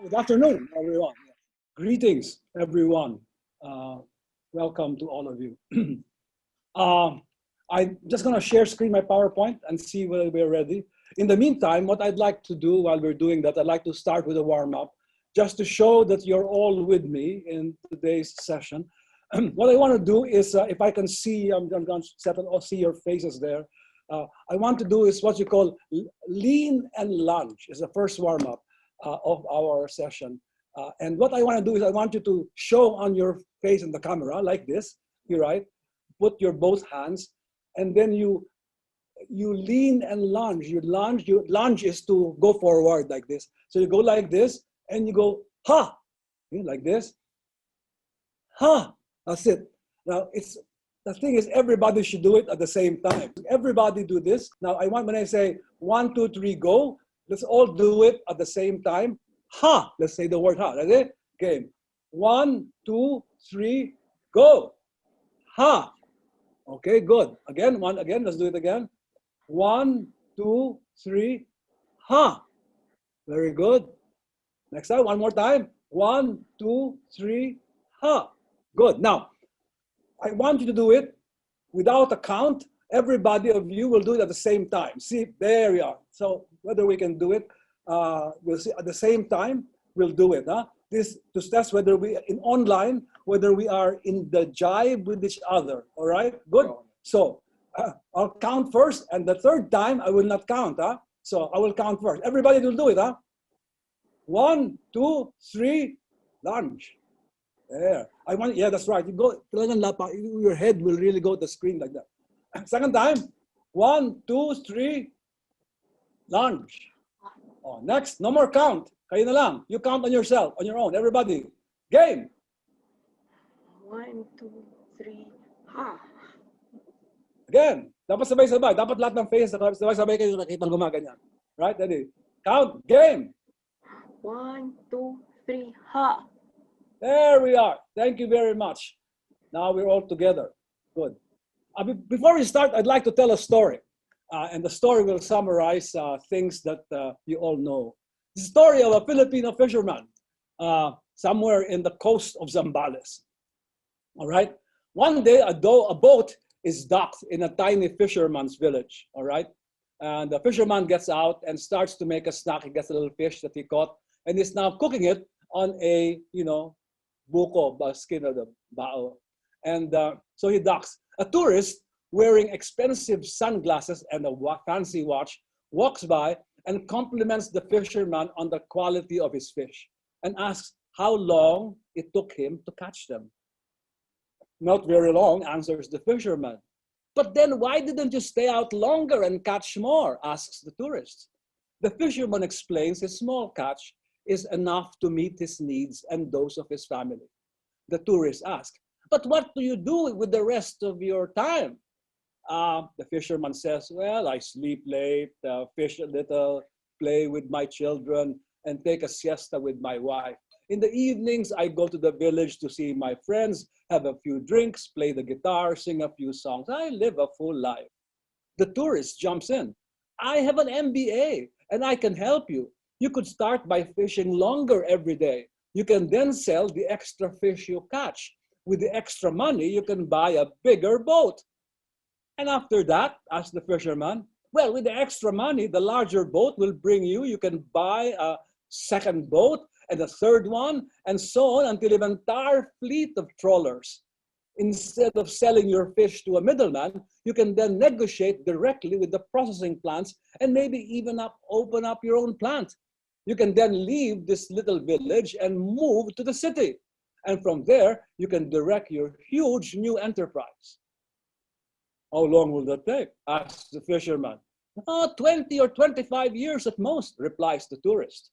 Good afternoon, everyone. Greetings, everyone. Welcome to all of you. I'm just going to share screen my PowerPoint and see whether we're ready. In the meantime, what I'd like to do while we're doing that, I'd like to start with a warm-up, just to show that you're all with me in today's session. What I want to do is, if I can see, I'm going to see your faces there. I want to do is what you call lean and lunge. Is the first warm-up of our session. And what I want to do is I want you to show on your face in the camera like this. You right, put your both hands, and then you lean and lunge. You lunge is to go forward like this. So you go like this, and you go ha, like this. Ha. That's it. Now the thing is, everybody should do it at the same time. Everybody do this. Now when I say 1, 2, 3, go. Let's all do it at the same time. Ha! Let's say the word ha. Ready? Okay. 1, 2, 3, go. Ha! Okay, good. Again, let's do it again. 1, 2, 3, ha! Very good. Next time, one more time. 1, 2, 3, ha! Good. Now, I want you to do it without a count. Everybody of you will do it at the same time. See, there we are. So whether we can do it, we'll see at the same time, we'll do it. This to test whether we in online, whether we are in the jibe with each other. All right, good. So I'll count first, and the third time I will not count. So I will count first. Everybody will do it. 1, 2, 3, lunge. There. Yeah, that's right. You go, your head will really go to the screen like that. Second time, 1, 2, 3, lunge. Oh, next, no more count. Kayo na lang. You count on yourself, on your own. Everybody, game. 1, 2, 3, ha. Again, dapat sabay-sabay. Dapat lahat ng faces, sabay-sabay kayo nakitang gumaganyan. Right, ready? Count, game. 1, 2, 3, ha. There we are. Thank you very much. Now we're all together. Good. Before we start, I'd like to tell a story. And the story will summarize things that you all know. The story of a Filipino fisherman somewhere in the coast of Zambales. All right. One day, a boat is docked in a tiny fisherman's village. All right. And the fisherman gets out and starts to make a snack. He gets a little fish that he caught and is now cooking it on a, buko, skin of the bao. And so he docks. A tourist wearing expensive sunglasses and a fancy watch walks by and compliments the fisherman on the quality of his fish and asks how long it took him to catch them. Not very long, answers the fisherman. But then why didn't you stay out longer and catch more, asks the tourist. The fisherman explains his small catch is enough to meet his needs and those of his family. The tourist asks, but what do you do with the rest of your time? The fisherman says, well, I sleep late, fish a little, play with my children, and take a siesta with my wife. In the evenings, I go to the village to see my friends, have a few drinks, play the guitar, sing a few songs. I live a full life. The tourist jumps in. I have an MBA, and I can help you. You could start by fishing longer every day. You can then sell the extra fish you catch. With the extra money, you can buy a bigger boat. And after that, asked the fisherman, well, with the extra money, the larger boat will bring you can buy a second boat and a third one, and so on until an entire fleet of trawlers. Instead of selling your fish to a middleman, you can then negotiate directly with the processing plants and maybe even open up your own plant. You can then leave this little village and move to the city. And from there, you can direct your huge new enterprise. How long will that take? Asks the fisherman. 20 or 25 years at most, replies the tourist.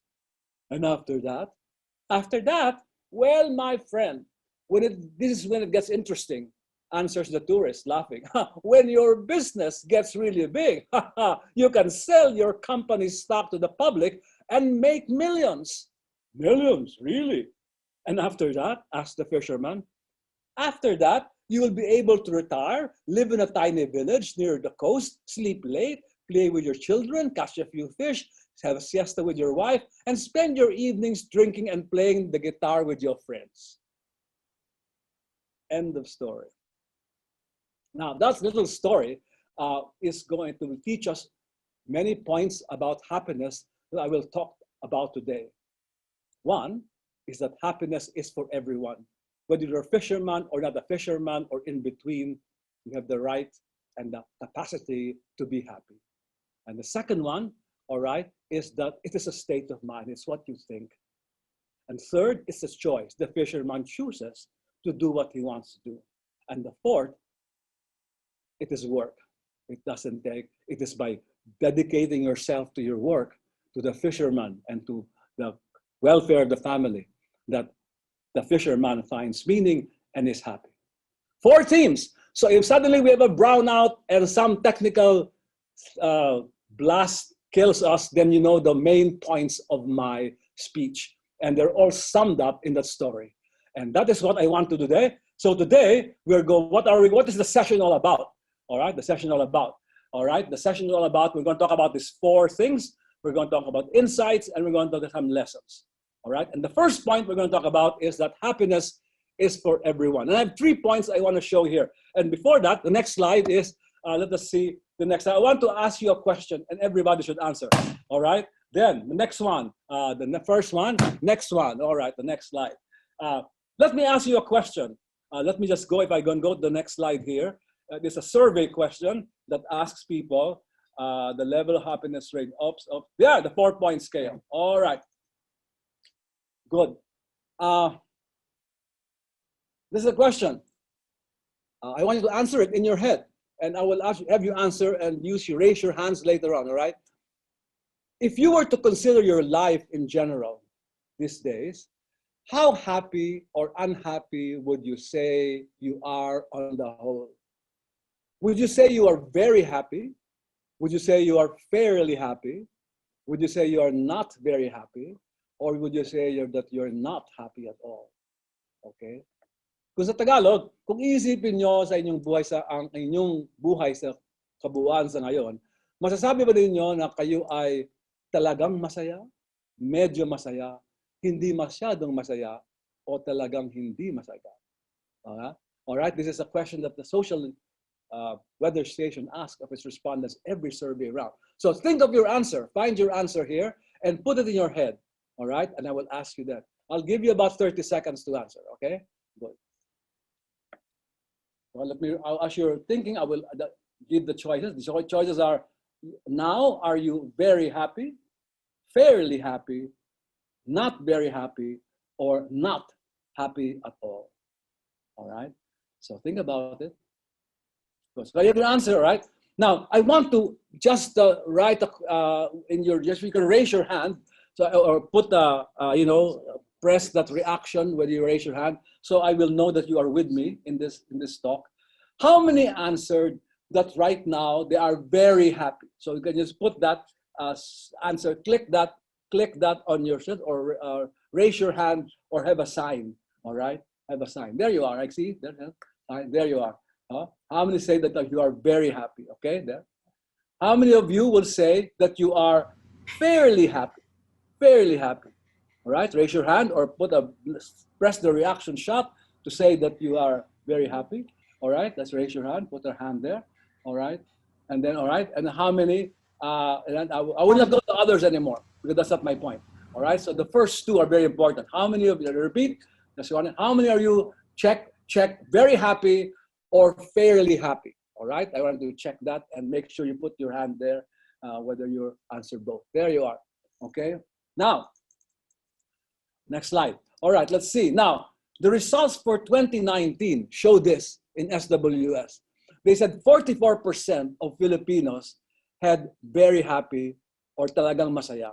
And after that, well, my friend, this is when it gets interesting, answers the tourist, laughing. When your business gets really big, you can sell your company's stock to the public and make millions. Millions, really? And after that, asked the fisherman, after that, you will be able to retire, live in a tiny village near the coast, sleep late, play with your children, catch a few fish, have a siesta with your wife, and spend your evenings drinking and playing the guitar with your friends. End of story. Now, that little story is going to teach us many points about happiness that I will talk about today. One is that happiness is for everyone. Whether you're a fisherman or not a fisherman or in between, you have the right and the capacity to be happy. And the second one, all right, is that it is a state of mind. It's what you think. And third, it's a choice. The fisherman chooses to do what he wants to do. And the fourth, it is work. It doesn't take, it is by dedicating yourself to your work, to the fisherman and to the welfare of the family, that the fisherman finds meaning and is happy. 4 themes. So if suddenly we have a brownout and some technical blast kills us, then you know the main points of my speech. And they're all summed up in that story. And that is what I want to do today. So today we're going, what is the session all about? All right, the session all about. All right, the session is all about, we're going to talk about these 4 things. We're going to talk about insights and we're going to talk about some lessons. All right, and the first point we're going to talk about is that happiness is for everyone. And I have 3 points I want to show here. And before that, the next slide is, let us see the next slide. I want to ask you a question and everybody should answer. All right, then the next one, the first one, next one. All right, the next slide. Let me ask you a question. Let me just go, if I can go to the next slide here. There's a survey question that asks people the level of happiness rate of the 4-point scale. All right. Good. This is a question. I want you to answer it in your head. And I will have you answer and raise your hands later on, all right? If you were to consider your life in general these days, how happy or unhappy would you say you are on the whole? Would you say you are very happy? Would you say you are fairly happy? Would you say you are not very happy? Or would you say that you're not happy at all? Okay? Kung sa Tagalog, kung iisipin nyo sa inyong buhay sa kabuuan sa ngayon, masasabi ba ninyo na kayo ay talagang masaya, medyo masaya, hindi masyadong masaya, o talagang hindi masaya? All right, this is a question that the social weather station asks of its respondents every survey round. So think of your answer, find your answer here, and put it in your head. All right, and I will ask you that. I'll give you about 30 seconds to answer, okay? Good. Well, as you're thinking, I will give the choices. The choices are, now, are you very happy, fairly happy, not very happy, or not happy at all? All right? So think about it. So you have your answer, right? Now, I want to just write you can raise your hand, so, or put press that reaction when you raise your hand, so I will know that you are with me in this talk. How many answered that right now they are very happy? So you can just put that answer, click that on your shirt, or raise your hand, or have a sign. All right, have a sign. There you are. I see. There you are. How many say that you are very happy? Okay, there. How many of you will say that you are fairly happy? Fairly happy. All right, raise your hand or press the reaction shot to say that you are very happy. All right, let's raise your hand, put your hand there. All right, and then, all right, and how many, and I will not go to others anymore because that's not my point. All right, so the first 2 are very important. How many of you, repeat, that's one. How many are you, check, very happy or fairly happy? All right, I want to check that and make sure you put your hand there, whether you answer both. There you are, okay? Now, next slide. All right, let's see. Now, the results for 2019 show this in SWS. They said 44% of Filipinos had very happy or talagang masaya.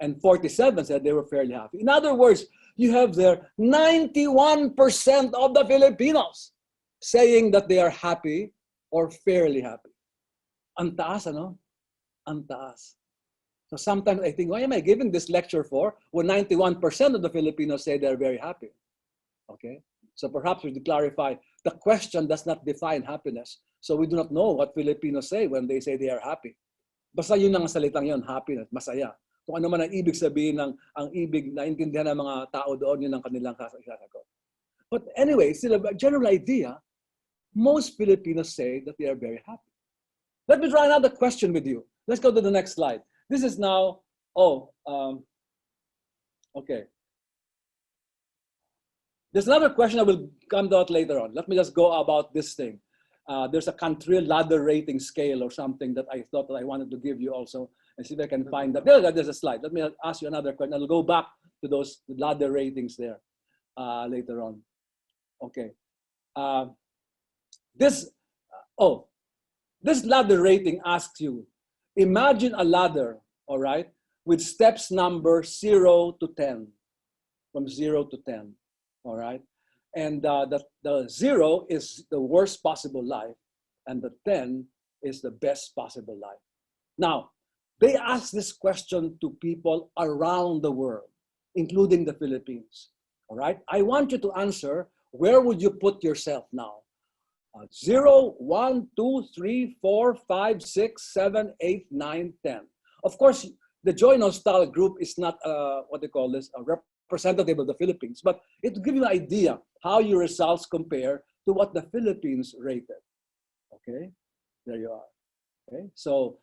And 47 said they were fairly happy. In other words, you have there 91% of the Filipinos saying that they are happy or fairly happy. Ang taas, ano? Ang taas. So sometimes I think, why am I giving this lecture for when 91% of the Filipinos say they're very happy? Okay, so perhaps we should clarify, the question does not define happiness. So we do not know what Filipinos say when they say they are happy. Basta yun ang salitang yun, happiness, masaya. Kung ano man ang ibig sabihin ng ang ibig na intindihan ng mga tao doon, yun ang kanilang sasagot. But anyway, still a general idea, most Filipinos say that they are very happy. Let me try another question with you. Let's go to the next slide. This is now, okay. There's another question that will come out later on. Let me just go about this thing. There's a country ladder rating scale or something that I thought that I wanted to give you also, and see if I can find that. There's a slide. Let me ask you another question. I'll go back to those ladder ratings there later on. Okay. This ladder rating asks you, imagine a ladder, all right, with steps number 0 to 10, from 0 to 10, all right? And the 0 is the worst possible life, and the 10 is the best possible life. Now, they ask this question to people around the world, including the Philippines, all right? I want you to answer, where would you put yourself now? 0, 1, 2, 3, 4, 5, 6, 7, 8, 9, 10. Of course, the Joy-Nostalg group is not what they call this, a representative of the Philippines, but it will give you an idea how your results compare to what the Philippines rated. Okay, there you are. Okay, so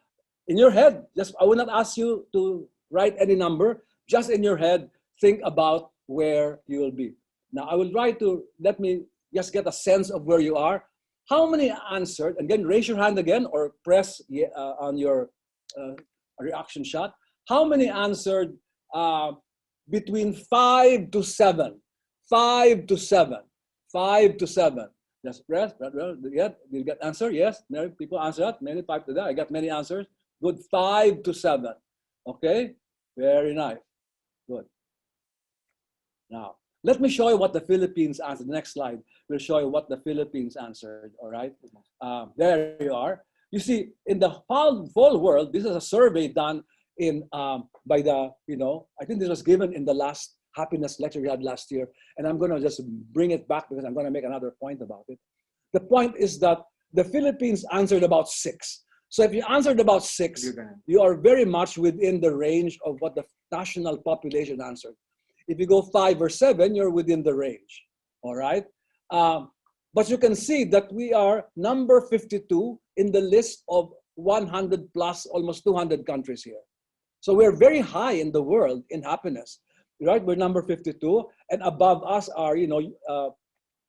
in your head, I will not ask you to write any number. Just in your head, think about where you will be. Now, I will try to, let me just get a sense of where you are. How many answered? Again, raise your hand again or press on your reaction shot. How many answered between 5 to 7? 5 to 7. 5 to 7. Just press. Yeah, you get answer? Yes. Many people answer that. Many 5 to that. I got many answers. Good. 5 to 7. Okay. Very nice. Good. Now, let me show you what the Philippines answered. The next slide will show you what the Philippines answered, all right? There you are. You see, in the whole world, this is a survey done in by the, I think this was given in the last happiness lecture we had last year, and I'm gonna just bring it back because I'm gonna make another point about it. The point is that the Philippines answered about 6. So if you answered about 6, you are very much within the range of what the national population answered. If you go 5 or 7, you're within the range, all right? But you can see that we are number 52 in the list of 100 plus, almost 200 countries here. So we're very high in the world in happiness, right? We're number 52, and above us are,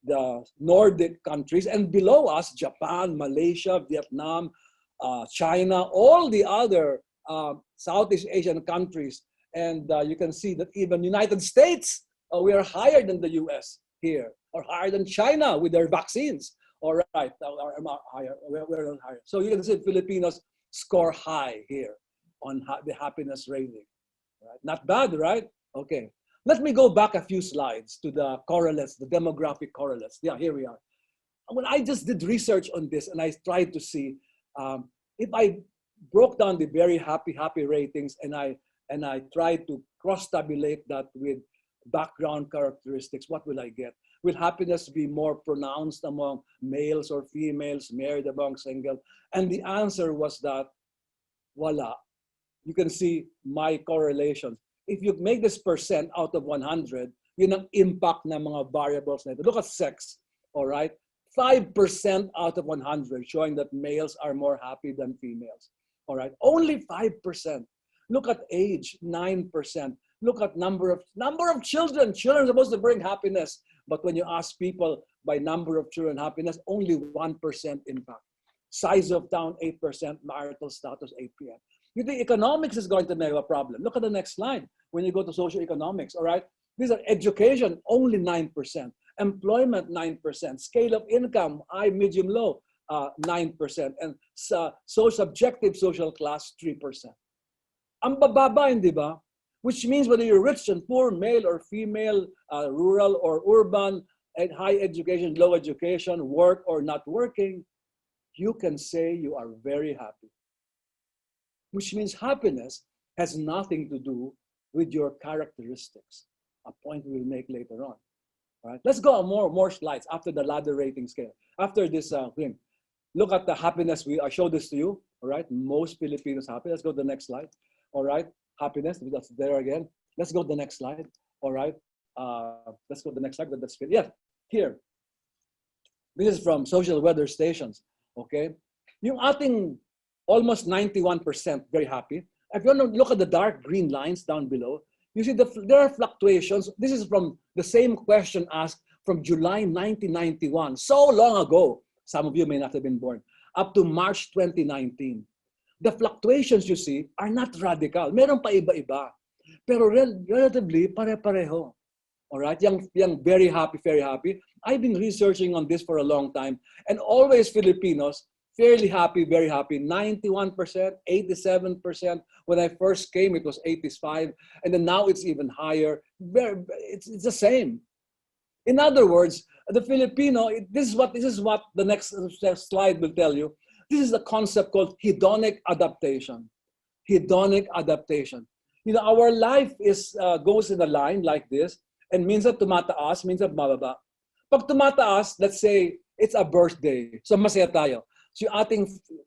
the Nordic countries, and below us, Japan, Malaysia, Vietnam, China, all the other Southeast Asian countries. And you can see that even United States, we are higher than the US here, or higher than China with their vaccines. All right, we're higher. So you can see Filipinos score high here on the happiness rating. Right? Not bad, right? Okay. Let me go back a few slides to the correlates, the demographic correlates. Yeah, here we are. When I just did research on this and I tried to see if I broke down the very happy ratings and I tried to cross-tabulate that with background characteristics, what will I get? Will happiness be more pronounced among males or females, married among single? And the answer was that, voila. You can see my correlations. If you make this percent out of 100, yun ang impact ng mga variables na ito. Look at sex, all right? 5% out of 100 showing that males are more happy than females, all right? Only 5%. Look at age, 9%. Look at number of children. Children are supposed to bring happiness. But when you ask people by number of children happiness, only 1% impact. Size of town, 8%. Marital status, 8%. You think economics is going to make a problem. Look at the next slide. When you go to socioeconomics, all right? These are education, only 9%. Employment, 9%. Scale of income, high, medium, low, 9%. And so subjective social class, 3%. Ang bababa, hindi ba? Which means whether you're rich and poor, male or female, rural or urban, and high education, low education, work or not working, you can say you are very happy. Which means happiness has nothing to do with your characteristics, a point we'll make later on. All right, let's go on more slides after the ladder rating scale. After this thing, Look at the happiness. I showed this to you. All right. Most Filipinos happy. Let's go to the next slide. All right. Happiness. That's there again. Let's go to the next slide. All right. Let's go to the next slide. That's yeah. Here. This is from social weather stations. Okay. Yung ating almost 91% very happy. If you want to look at the dark green lines down below, you see there are fluctuations. This is from the same question asked from July 1991, so long ago. Some of you may not have been born, up to March 2019. The fluctuations you see are not radical. Meron pa iba-iba. Pero relatively pare-pareho. All right? Yung very happy. I've been researching on this for a long time. And always Filipinos, fairly happy, very happy. 91%, 87%. When I first came, it was 85%. And then now it's even higher. It's the same. In other words, the Filipino, this is what the next slide will tell you. This is a concept called hedonic adaptation. Hedonic adaptation. You know, our life goes in a line like this, and minsan tumataas, minsan bababa. Pag tumataas, let's say it's a birthday, so masaya tayo. So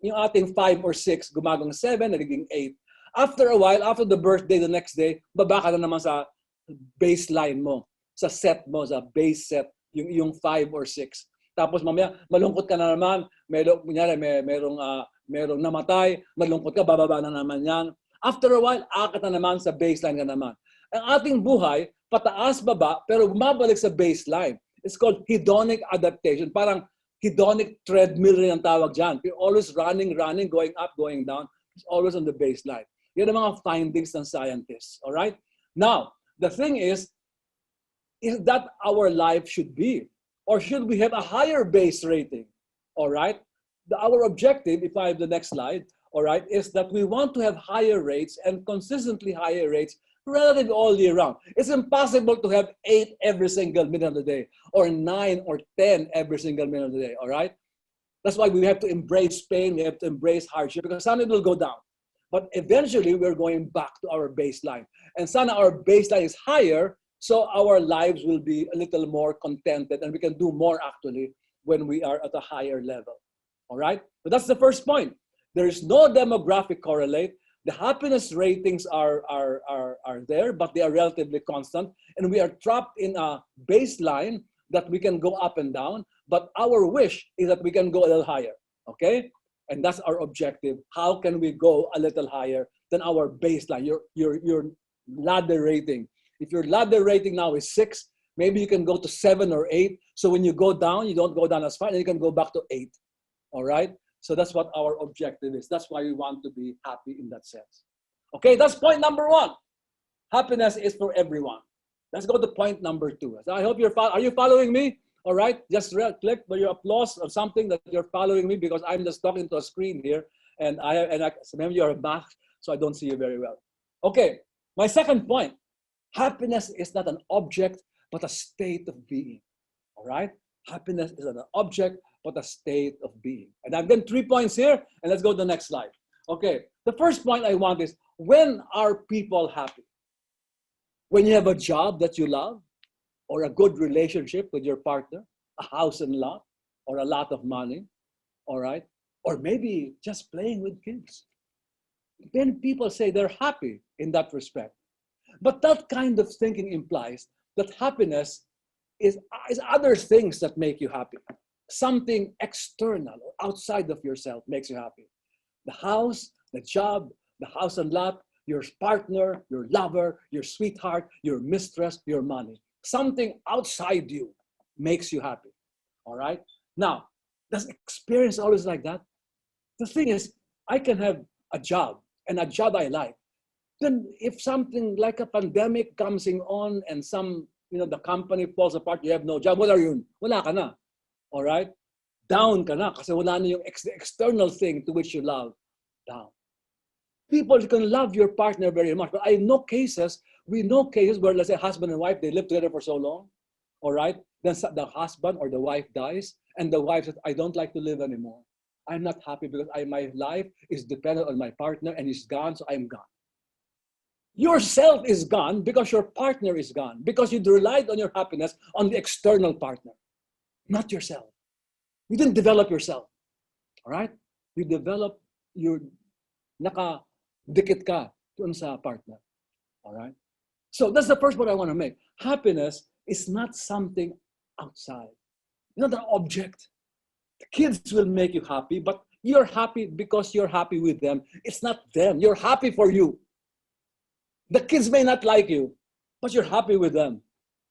yung ating 5 or 6, gumagang 7, nagiging 8. After a while, after the birthday, the next day, baba ka na naman sa baseline mo, sa set mo, sa base set, yung 5 or 6. Tapos mamaya, malungkot ka na naman, merong namatay, malungkot ka, bababa na naman yan. After a while, akat na naman sa baseline ka naman. Ang ating buhay, pataas baba, pero bumabalik sa baseline. It's called hedonic adaptation. Parang hedonic treadmill rin ang tawag dyan. You're always running, going up, going down. It's always on the baseline. Yan ang mga findings ng scientists. All right? Now, the thing is that our life should be? Or should we have a higher base rating? All right? Our objective, if I have the next slide, all right, is that we want to have higher rates and consistently higher rates relatively all year round. It's impossible to have 8 every single minute of the day, or 9 or 10 every single minute of the day, all right? That's why we have to embrace pain, we have to embrace hardship, because something will go down. But eventually, we're going back to our baseline. And sana our baseline is higher, so our lives will be a little more contented, and we can do more actually when we are at a higher level, all right? So that's the first point. There is no demographic correlate. The happiness ratings are there, but they are relatively constant. And we are trapped in a baseline that we can go up and down. But our wish is that we can go a little higher, okay? And that's our objective. How can we go a little higher than our baseline, your ladder rating? If your ladder rating now is 6, maybe you can go to 7 or 8. So when you go down, you don't go down as far, and you can go back to 8, all right? So that's what our objective is. That's why we want to be happy in that sense. Okay, that's point number 1. Happiness is for everyone. Let's go to point number 2. So I hope are you following me? All right, just click for your applause or something that you're following me, because I'm just talking to a screen here, and maybe you're a mask, so I don't see you very well. Okay, my second point, happiness is not an object, but a state of being. All right, happiness is not an object, but a state of being. And I've done 3 points here, and let's go to the next slide. Okay, the first point I want is, when are people happy? When you have a job that you love, or a good relationship with your partner, a house and lot, or a lot of money, all right? Or maybe just playing with kids. Then people say they're happy in that respect. But that kind of thinking implies that happiness is other things that make you happy. Something external or outside of yourself makes you happy. The house, the job, the house and lot, your partner, your lover, your sweetheart, your mistress, your money. Something outside you makes you happy. All right? Now, does experience always like that? The thing is, I can have a job, and a job I like. Then if something like a pandemic comes on and the company falls apart, you have no job, what are you? Wala ka na. All right? Down ka na kasi wala na yung external thing to which you love. Down. People can love your partner very much, but we know cases where, let's say, husband and wife, they live together for so long, all right? Then the husband or the wife dies, and the wife says, I don't like to live anymore. I'm not happy because my life is dependent on my partner, and he's gone, so I'm gone. Yourself is gone because your partner is gone, because you relied on your happiness on the external partner, not yourself. You didn't develop yourself. All right? You develop, nakadikit ka doon sa partner. All right? So that's the first point I want to make. Happiness is not something outside, not an object. The kids will make you happy, but you're happy because you're happy with them. It's not them. You're happy for you. The kids may not like you, but you're happy with them.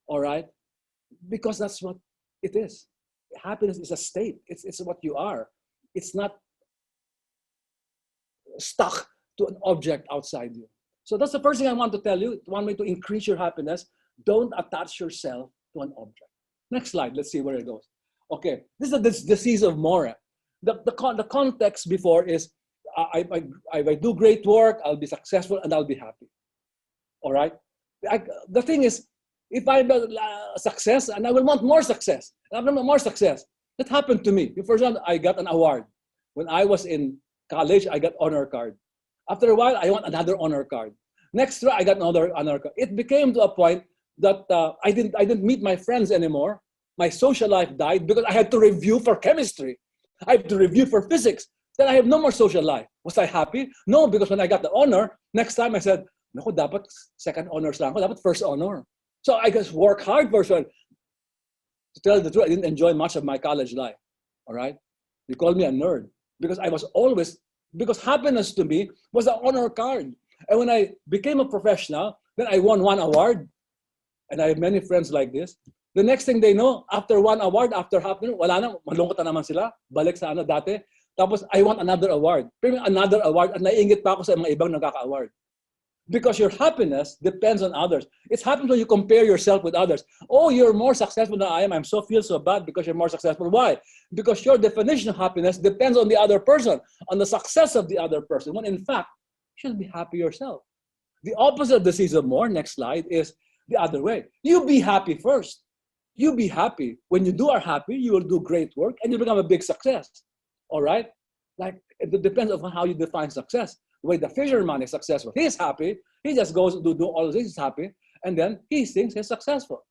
All right? Because that's what it is. Happiness is a state. It's what you are. It's not stuck to an object outside you. So that's the first thing I want to tell you. One way to increase your happiness, don't attach yourself to an object. Next slide. Let's see where it goes. Okay, this is the disease of more. The context before is I do great work, I'll be successful, and I'll be happy. All right? The thing is, if I'm a success, and I will want more success, and I want more success. That happened to me. For example, I got an award. When I was in college, I got honor card. After a while, I want another honor card. Next year, I got another honor card. It became to a point that I didn't meet my friends anymore. My social life died because I had to review for chemistry. I had to review for physics. Then I have no more social life. Was I happy? No, because when I got the honor, next time I said, naku, dapat second honors lang ako, dapat first honor. So I just work hard for it. To tell the truth, I didn't enjoy much of my college life. All right? They called me a nerd because I was always, because happiness to me was an honor card. And when I became a professional, then I won one award. And I have many friends like this. The next thing they know, after one award, after happening, wala na, malungkot na naman sila, balik sa ano dati. Tapos, I want another award. Pero another award, at naiingit pa ako sa mga ibang nagkaka-award. Because your happiness depends on others. It happens when you compare yourself with others. Oh, you're more successful than I am. Feel so bad because you're more successful. Why? Because your definition of happiness depends on the other person, on the success of the other person. When in fact, you should be happy yourself. The opposite of the disease of more, next slide, is the other way. You be happy first. You be happy. When you are happy, you will do great work and you become a big success. All right? Like, it depends on how you define success. The way the fisherman is successful, he's happy. He just goes to do all of this, he's happy. And then he thinks he's successful.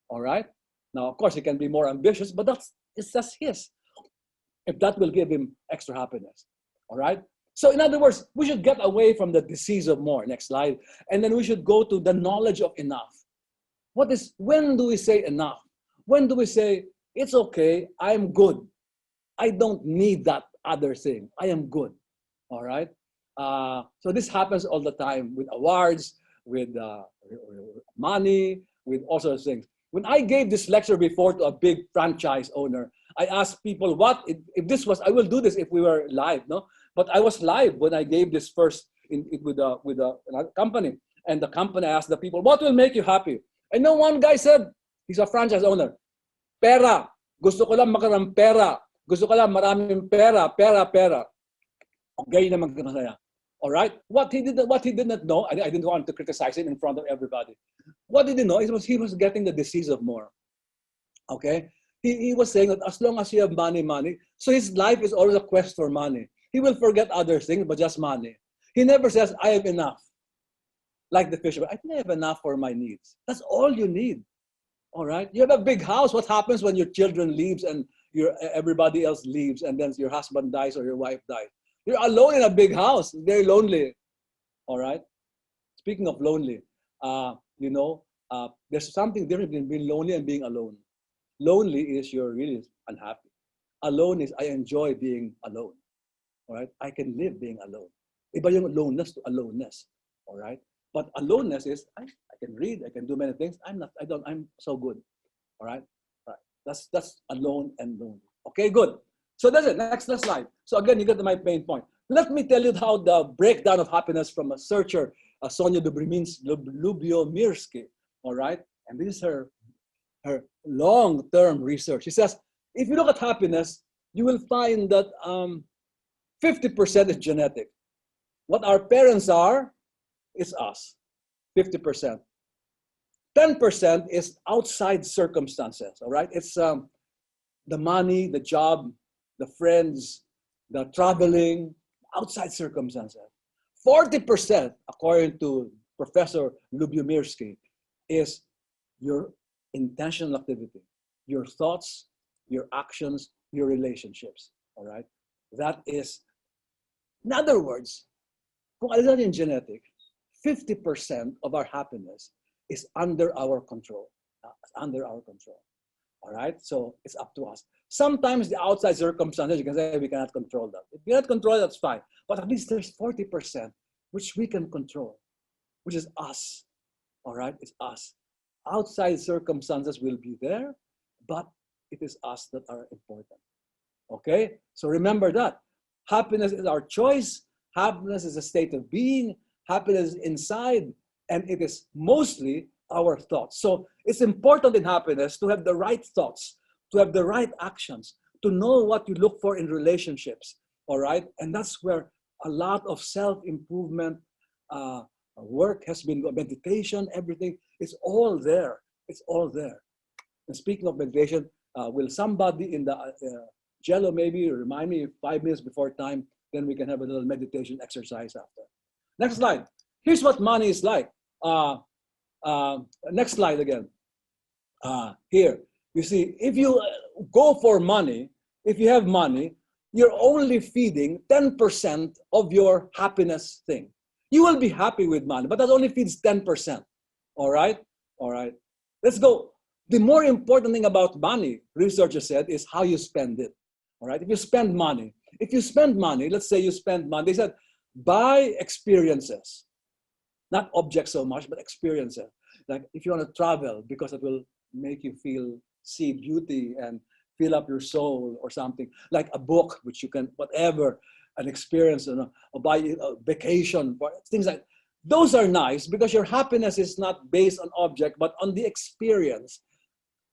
All right? Now, of course, he can be more ambitious, but it's just his. If that will give him extra happiness. All right? So in other words, we should get away from the disease of more. Next slide. And then we should go to the knowledge of enough. When do we say enough? When do we say, it's okay, I'm good. I don't need that other thing. I am good. All right? So this happens all the time with awards, with money, with all sorts of things. When I gave this lecture before to a big franchise owner, I asked people, if this was, I will do this if we were live, no? But I was live when I gave this first with another company. And the company asked the people, what will make you happy? And no one guy said, he's a franchise owner, pera. Gusto ko lang magkaroon ng pera. Gusto ko lang maraming pera. Okay naman masaya. All right? What he did not know, I didn't want to criticize him in front of everybody. What did he know? He was getting the disease of more. Okay? He was saying that as long as you have money, so his life is always a quest for money. He will forget other things, but just money. He never says, I have enough. Like the fisherman, I think I have enough for my needs. That's all you need. All right? You have a big house. What happens when your children leaves and everybody else leaves and then your husband dies or your wife dies? You're alone in a big house. Very lonely. All right? Speaking of lonely, there's something different between being lonely and being alone. Lonely is you're really unhappy. Alone is I enjoy being alone. All right? I can live being alone. Iba yung aloneness to aloneness. All right? But aloneness is I can read, I can do many things. I'm so good. All right? That's alone and lonely. Okay, good. So that's it. Next slide. So again, you get to my main point. Let me tell you how the breakdown of happiness from a searcher, Sonia Lubiomiersky, all right? And this is her long-term research. She says, if you look at happiness, you will find that 50% is genetic. What our parents are is us, 50%. 10% is outside circumstances, all right? It's the money, the job, the friends, the traveling, outside circumstances. 40%, according to Professor Lubiomiersky, is your intentional activity, your thoughts, your actions, your relationships, all right? That is, in other words, kung alam natin yung genetic, 50% of our happiness is under our control. Under our control. All right? So it's up to us. Sometimes the outside circumstances, you can say we cannot control that. If we cannot control it, that's fine. But at least there's 40% which we can control, which is us. All right? It's us. Outside circumstances will be there, but it is us that are important. Okay? So remember that. Happiness is our choice. Happiness is a state of being. Happiness is inside, and it is mostly our thoughts. So it's important in happiness to have the right thoughts, to have the right actions, to know what you look for in relationships. All right? And that's where a lot of self-improvement work has been, meditation, everything. It's all there. It's all there. And speaking of meditation, will somebody in the Jello maybe remind me 5 minutes before time, then we can have a little meditation exercise after. Next slide. Here's what money is like. Next slide again. Here, you see, if you go for money, if you have money, you're only feeding 10% of your happiness thing. You will be happy with money, but that only feeds 10%. All right? All right. Let's go. The more important thing about money, researchers said, is how you spend it. All right? If you spend money, let's say you spend money, they said, buy experiences. Not objects so much, but experiences. Like if you want to travel, because it will make you see beauty and fill up your soul or something. Like a book, which you can, whatever, an experience, or buy a vacation, things like those are nice because your happiness is not based on object, but on the experience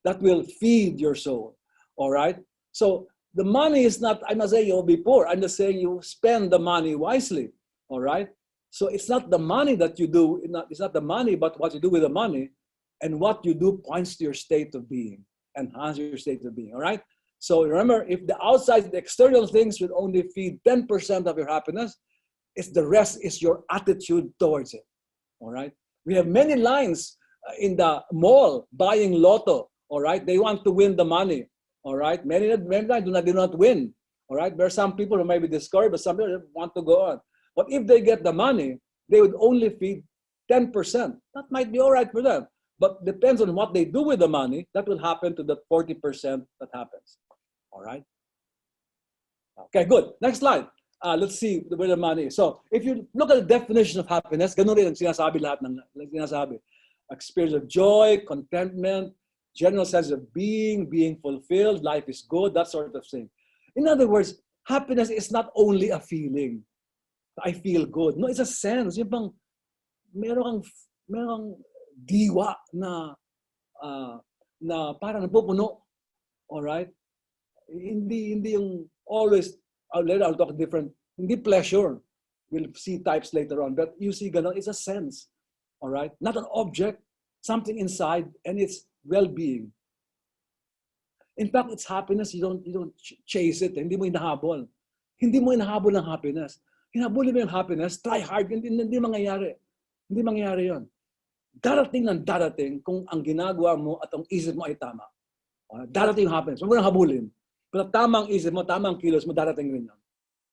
that will feed your soul. All right? So the money is not, I'm not saying you'll be poor. I'm just saying you spend the money wisely. All right? So it's not the money that you do, it's not the money, but what you do with the money, and what you do points to your state of being, enhance your state of being, all right? So remember, if the outside, the external things will only feed 10% of your happiness, the rest is your attitude towards it, all right? We have many lines in the mall buying lotto, all right? They want to win the money, all right? Many times do not win, all right? There are some people who may be discouraged, but some people want to go on. But if they get the money, they would only feed 10%. That might be all right for them. But depends on what they do with the money, that will happen to the 40% that happens. All right? Okay, good. Next slide. Let's see where the money is. So if you look at the definition of happiness, ganun rin ang sinasabi lahat ng sinasabi. Experience of joy, contentment, general sense of being fulfilled, life is good, that sort of thing. In other words, happiness is not only a feeling. I feel good. No, it's a sense. Yung bang meron kang diwa na parang napupuno. All right? Hindi yung always, I'll talk different, hindi pleasure. We'll see types later on, but you see ganon, it's a sense. All right? Not an object, something inside, and it's well-being. In fact, it's happiness, you don't chase it, hindi mo hinahabol. Hindi mo hinahabol ng happiness. Hinabulin mo yung happiness, try hard, hindi mangyayari. Hindi mangyayari yun. Darating ng darating kung ang ginagawa mo at ang isip mo ay tama. Darating yung happiness. Huwag mo nang habulin. Pero tamang isip mo, tamang kilos mo, darating rin yun.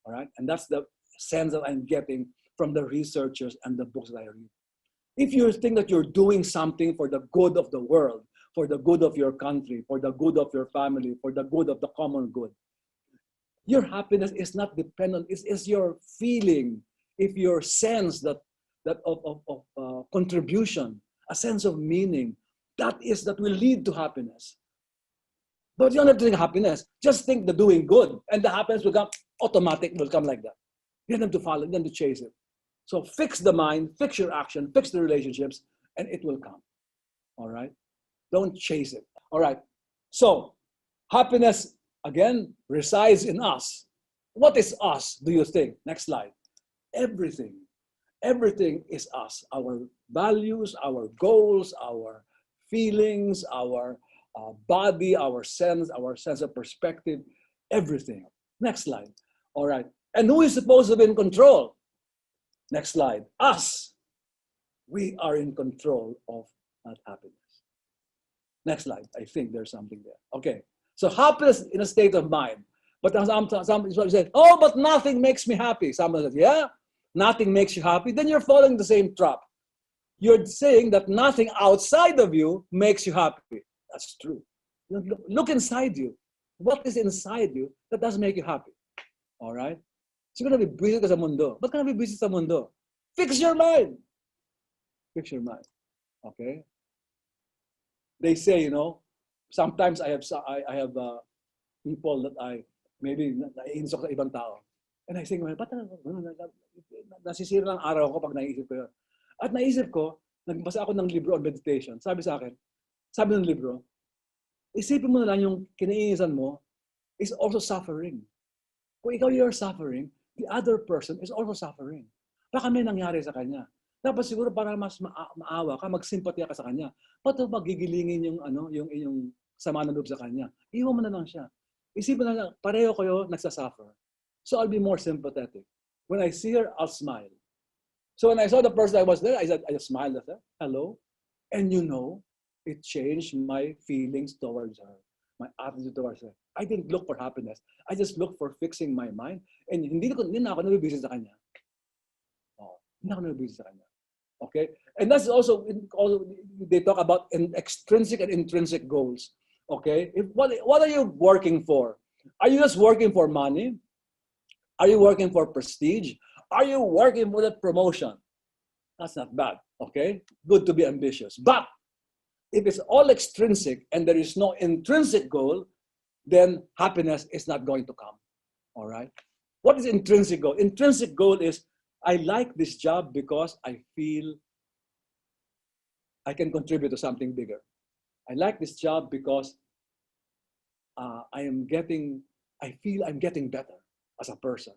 All right? And that's the sense that I'm getting from the researchers and the books that I read. If you think that you're doing something for the good of the world, for the good of your country, for the good of your family, for the good of the common good, your happiness is not dependent. It's your feeling, if your sense that of contribution, a sense of meaning, that will lead to happiness. But you don't have to think happiness. Just think the doing good, and the happiness will come automatic. Will come like that. You don't have to follow. You don't have to chase it. So fix the mind, fix your action, fix the relationships, and it will come. All right. Don't chase it. All right. So happiness, again, resides in us. What is us, do you think? Next slide. Everything. Everything is us. Our values, our goals, our feelings, our body, our sense of perspective, everything. Next slide. All right. And who is supposed to be in control? Next slide. Us. We are in control of that happiness. Next slide. I think there's something there. Okay. So happiness in a state of mind. But some say, oh, but nothing makes me happy. Someone says, yeah, nothing makes you happy. Then you're following the same trap. You're saying that nothing outside of you makes you happy. That's true. Look inside you. What is inside you that doesn't make you happy? All right? So you're going to be busy sa mundo. Ba't ka na be busy sa mundo? Fix your mind. Fix your mind. Okay? They say, sometimes I have people that I maybe naiinis ako sa ibang tao. And I think, ba't nasisira lang araw ko pag naisip ko yun. At naisip ko, nagbasa ako ng libro on meditation. Sabi sa akin, sabi ng libro, isipin mo na lang yung kinainisan mo is also suffering. Kung ikaw you're suffering, the other person is also suffering. Baka may nangyari sa kanya. Dapat siguro para mas maawa ka, magsimpatya ka sa kanya. Ba't magigilingin yung iyong sama ng loob sa kanya? Iwan mo na lang siya. Isipin na lang, pareho kayo nagsasuffer. So I'll be more sympathetic. When I see her, I'll smile. So when I saw the person I was there, I just smiled at her. Hello. And it changed my feelings towards her, my attitude towards her. I didn't look for happiness. I just looked for fixing my mind. And hindi na ako nabibisi sa kanya. Hindi ako nabibisi sa kanya. Okay? And that's also they talk about extrinsic and intrinsic goals. Okay? What are you working for? Are you just working for money? Are you working for prestige? Are you working for that promotion? That's not bad. Okay? Good to be ambitious. But if it's all extrinsic and there is no intrinsic goal, then happiness is not going to come. All right? What is intrinsic goal? Intrinsic goal is I like this job because I feel I can contribute to something bigger. I like this job because I feel I'm getting better as a person.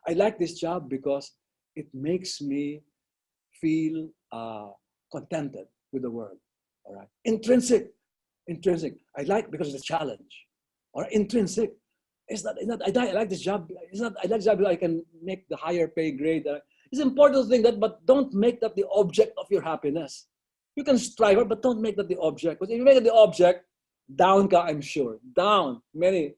I like this job because it makes me feel contented with the world. All right. Intrinsic. I like because it's a challenge. Or intrinsic. I like this job. I like this job because I can make the higher pay grade. It's important to think that, but don't make that the object of your happiness. You can strive for it, but don't make that the object. Because if you make it the object, down ka, I'm sure. Down. Many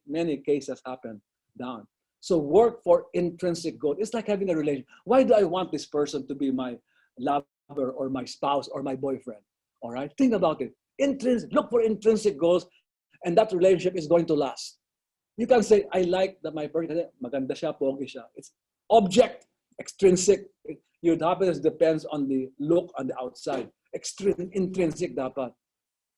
cases happen. Down. So work for intrinsic goal. It's like having a relationship. Why do I want this person to be my lover or my spouse or my boyfriend? All right? Think about it. Look for intrinsic goals, and that relationship is going to last. You can say, I like that my person, maganda siya, pogi siya. It's object, extrinsic. Your happiness depends on the look on the outside. Intrinsic dapat.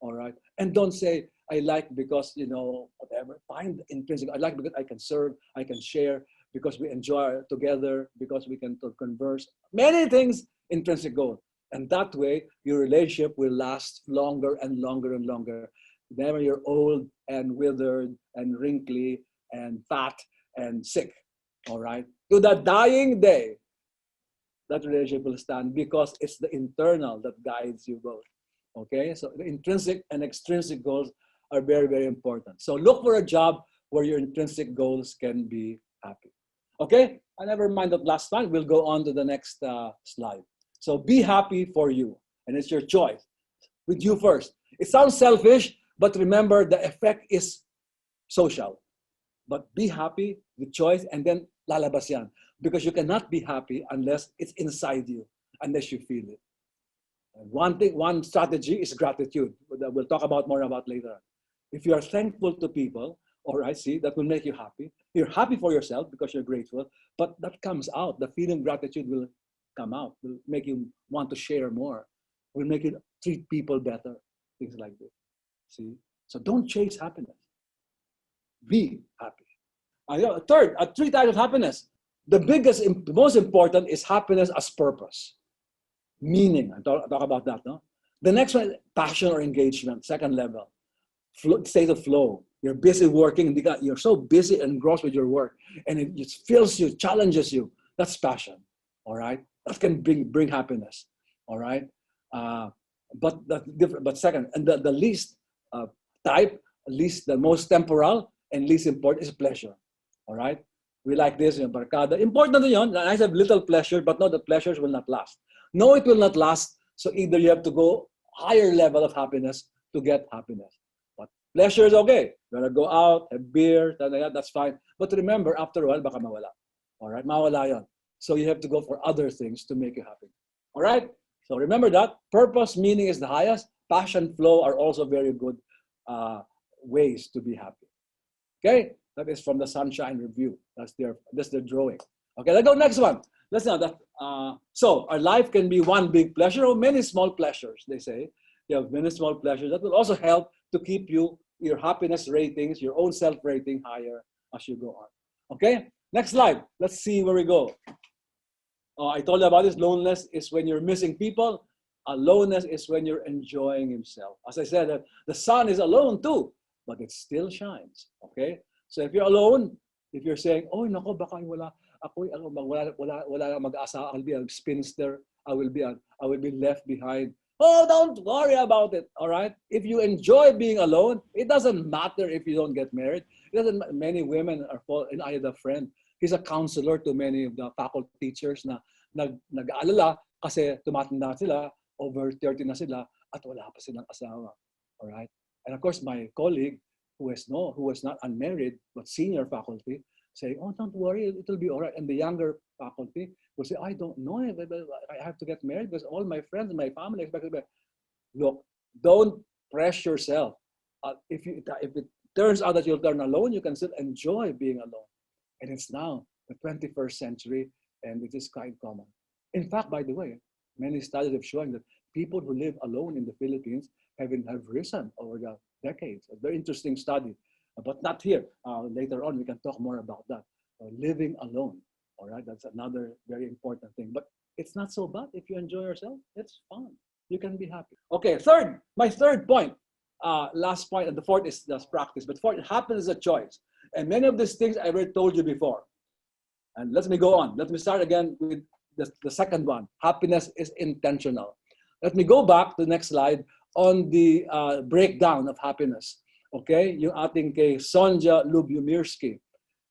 All right? And don't say, I like because, whatever. Find intrinsic. I like because I can serve, I can share, because we enjoy together, because we can converse. Many things, intrinsic goal. And that way, your relationship will last longer and longer and longer. Whenever you're old and withered and wrinkly and fat and sick, all right? To the dying day, that relationship will stand because it's the internal that guides you both, okay? So the intrinsic and extrinsic goals are very, very important. So look for a job where your intrinsic goals can be happy, okay? I never mind that last one. We'll go on to the next slide. So be happy for you, and it's your choice. With you first. It sounds selfish, but remember the effect is social. But be happy, the choice, and then lalabas yan. Because you cannot be happy unless it's inside you, unless you feel it. And one strategy is gratitude. We'll talk more about later. If you are thankful to people, all right, see, that will make you happy. You're happy for yourself because you're grateful, but that comes out. The feeling of gratitude will come out, will make you want to share more, will make you treat people better, things like this. See? So don't chase happiness. Be happy. Third, three types of happiness. The most important is happiness as purpose. Meaning, I talk about that, no? The next one, passion or engagement, second level. State of flow. You're busy working, you're so busy and engrossed with your work, and it just fills you, challenges you. That's passion, all right? That can bring happiness, all right? But second, and the least type, least the most temporal and least important is pleasure, all right? We like this, barkada. Important na yun. I have little pleasure, but no, the pleasures will not last. No, it will not last. So either you have to go higher level of happiness to get happiness. But Pleasure is okay. You wanna go out, have beer, that's fine. But remember, after a while, baka mawala. All right, mawala yon. So you have to go for other things to make you happy. All right. So remember that purpose, meaning is the highest. Passion, flow are also very good ways to be happy. Okay, that is from the Sunshine Review. That's their drawing. Okay, let's go next one. Let's know that. So our life can be one big pleasure or many small pleasures. They say you have many small pleasures that will also help to keep your happiness ratings, your own self rating higher as you go on. Okay, next slide. Let's see where we go. I told you about this. Loneliness is when you're missing people. Aloneness is when you're enjoying himself. As I said, the sun is alone too, but it still shines. Okay? So if you're alone, if you're saying, oh, nako, baka wala mag-asa, I'll be a spinster, I will be left behind. Oh, don't worry about it. All right? If you enjoy being alone, it doesn't matter if you don't get married. It doesn't. Many women are, and I had a friend. He's a counselor to many of the faculty teachers na nag-aalala kasi tumatanda sila, over 30 na sila, at wala pa silang asawa. All right? And of course, my colleague who was not unmarried, but senior faculty, saying, oh, don't worry, it'll be all right. And the younger faculty will say, I don't know, I have to get married because all my friends and my family expect me. Look, don't pressure yourself. If it turns out that you'll turn alone, you can still enjoy being alone. And it's now the 21st century, and it is quite common. In fact, by the way, many studies have shown that people who live alone in the Philippines have risen over the decades. A very interesting study, but not here. Later on, we can talk more about that. Living alone, all right? That's another very important thing. But it's not so bad if you enjoy yourself. It's fun. You can be happy. Okay, my third point, last point, and the fourth is just practice. But fourth, happiness is a choice. And many of these things I already told you before. And let me go on. Let me start again with the second one. Happiness is intentional. Let me go back to the next slide on the breakdown of happiness. Okay? Yung ating kay Sonja Lubimirski.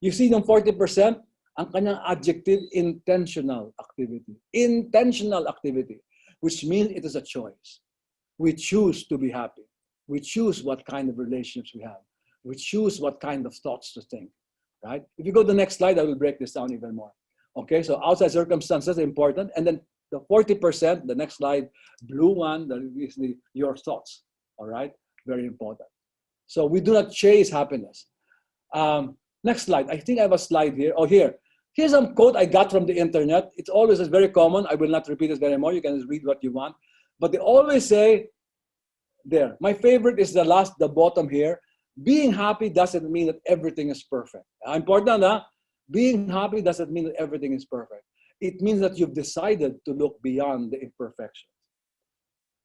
You see yung 40%? Ang kanyang adjective, intentional activity. Intentional activity, which means it is a choice. We choose to be happy. We choose what kind of relationships we have. We choose what kind of thoughts to think, right? If you go to the next slide, I will break this down even more. Okay, so outside circumstances are important. And then the 40%, the next slide, blue one, that is your thoughts, all right? Very important. So we do not chase happiness. Next slide. I think I have a slide here. Oh, here. Here's some quote I got from the internet. It's always very common. I will not repeat this very more. You can just read what you want. But they always say, there. My favorite is the bottom here. Being happy doesn't mean that everything is perfect. Important, huh? Being happy doesn't mean that everything is perfect. It means that you've decided to look beyond the imperfections.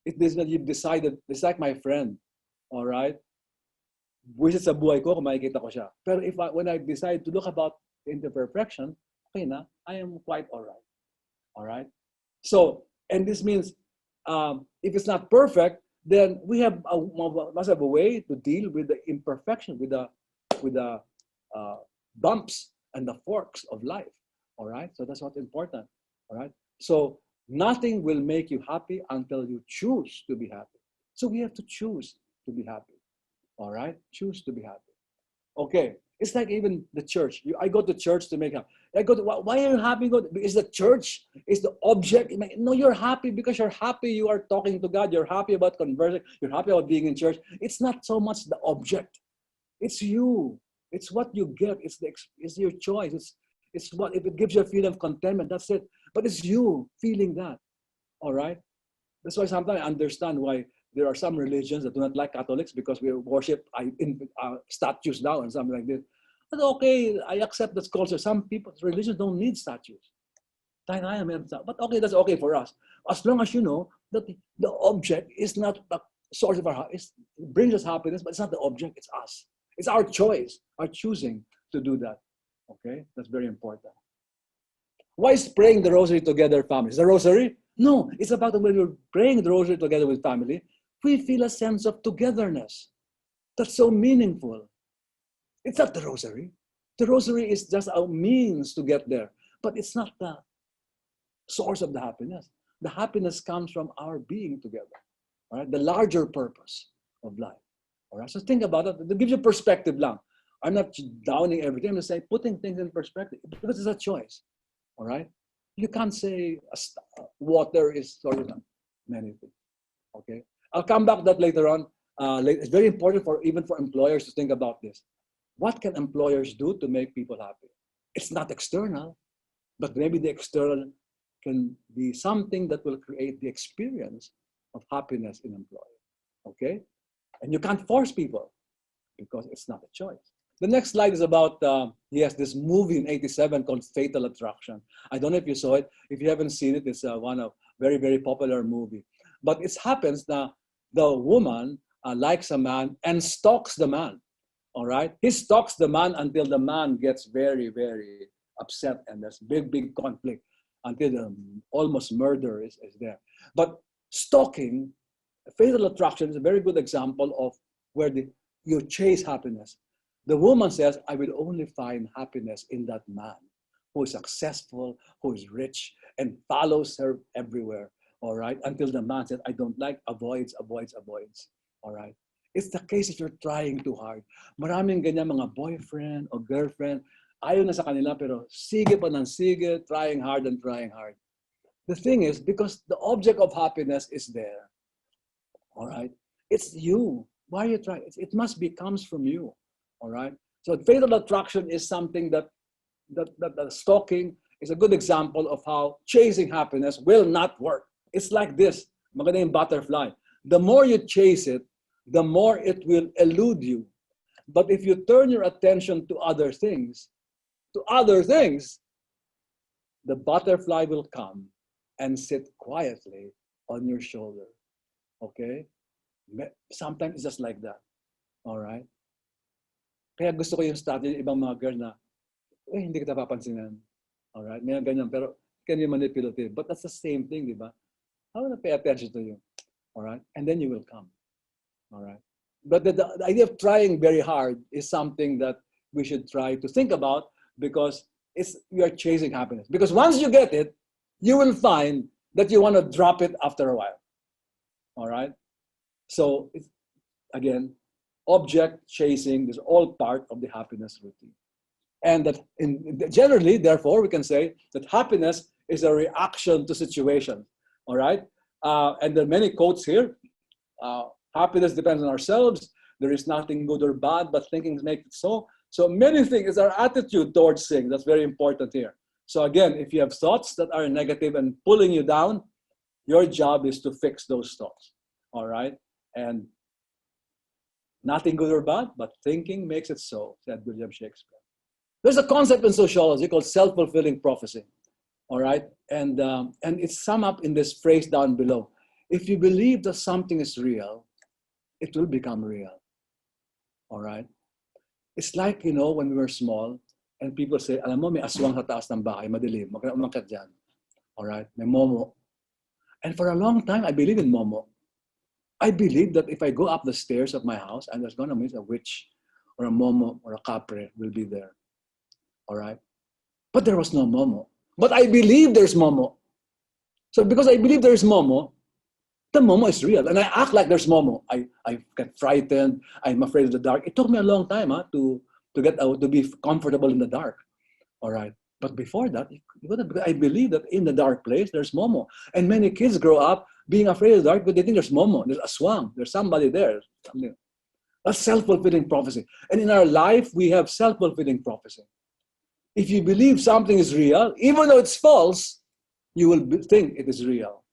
It means that you've decided, it's like my friend, all right? Buwisit sa buhay ko kung makikita ko siya. Pero when I decide to look about the imperfection, okay na, I am quite all right. All right? So, and this means if it's not perfect, then we must have a way to deal with the imperfection, with the bumps and the forks of life. All right, so that's what's important. All right, so nothing will make you happy until you choose to be happy. So we have to choose to be happy. All right, choose to be happy. Okay, it's like even the church. I go to church to make happy. Why are you happy? Is the church is the object? No, you're happy because you're happy. You are talking to God. You're happy about conversing. You're happy about being in church. It's not so much the object. It's you. It's what you get. It's your choice. It's what if it gives you a feeling of contentment. That's it. But it's you feeling that. All right. That's why sometimes I understand why there are some religions that do not like Catholics because we worship statues now and something like this. But okay, I accept that culture. Some people's religions don't need statues. But okay, that's okay for us. As long as you know that the object is not the source of our happiness. It brings us happiness, but it's not the object, it's us. It's our choice, our choosing to do that. Okay, that's very important. Why is praying the rosary together, family? Is the rosary? No, it's about when we're praying the rosary together with family, we feel a sense of togetherness. That's so meaningful. It's not the rosary. The rosary is just a means to get there, but it's not the source of the happiness. The happiness comes from our being together, right? The larger purpose of life. All right, so think about it. It gives you perspective lang. I'm not downing everything. I'm just saying putting things in perspective because it's a choice. All right, you can't say water is sort of many things. Okay, I'll come back to that later on. It's very important for even for employers to think about this. What can employers do to make people happy? It's not external, but maybe the external can be something that will create the experience of happiness in employee. Okay, and you can't force people because it's not a choice. The next slide is about, he has this movie in '87 called Fatal Attraction. I don't know if you saw it. If you haven't seen it, it's one of very, very popular movie. But it happens that the woman likes a man and stalks the man, all right? He stalks the man until the man gets very, very upset and there's big, big conflict until almost murder is there. But stalking, fatal attraction is a very good example of where you chase happiness. The woman says, I will only find happiness in that man who is successful, who is rich, and follows her everywhere, all right? Until the man says, I don't like, avoids, all right? It's the case if you're trying too hard. Maraming ganyan mga boyfriend or girlfriend, ayaw na sa kanila, pero sige pa ng sige, trying hard and trying hard. The thing is, because the object of happiness is there, all right? It's you. Why are you trying? It must be comes from you. All right. So fatal attraction is something that stalking is a good example of how chasing happiness will not work. It's like this, maganda yung butterfly. The more you chase it, the more it will elude you. But if you turn your attention to other things, the butterfly will come and sit quietly on your shoulder. Okay? Sometimes it's just like that. All right? Kaya gusto ko yung strategy ng ibang mga girl na, hindi kita papansinan. Alright? May ganyan, pero can you manipulate it? But that's the same thing, di ba? I want to pay attention to you. Alright? And then you will come. Alright? But the idea of trying very hard is something that we should try to think about because you are chasing happiness. Because once you get it, you will find that you want to drop it after a while. Alright? So, again, object chasing is all part of the happiness routine. And that generally, therefore, we can say that happiness is a reaction to situations, all right? And there are many quotes here. Happiness depends on ourselves. There is nothing good or bad, but thinking makes it so. So many things is our attitude towards things. That's very important here. So again, if you have thoughts that are negative and pulling you down, your job is to fix those thoughts, all right? And nothing good or bad, but thinking makes it so, said William Shakespeare. There's a concept in sociology called self-fulfilling prophecy, all right? And it's summed up in this phrase down below. If you believe that something is real, it will become real, all right? It's like, when we were small, and people say, alam mo, may aswang sa taas ng bahay, madilim, umakyat dyan, all right? May momo. And for a long time, I believe in momo. I believe that if I go up the stairs of my house and there's going to be a witch or a momo or a capre will be there. All right? But there was no momo. But I believe there's momo. So because I believe there's momo, the momo is real. And I act like there's momo. I get frightened. I'm afraid of the dark. It took me a long time to get out, to be comfortable in the dark. All right? But before that, I believe that in the dark place, there's momo. And many kids grow up being afraid of the dark, but they think there's momo, there's aswang, there's somebody there. That's self-fulfilling prophecy. And in our life, we have self-fulfilling prophecy. If you believe something is real, even though it's false, you will think it is real.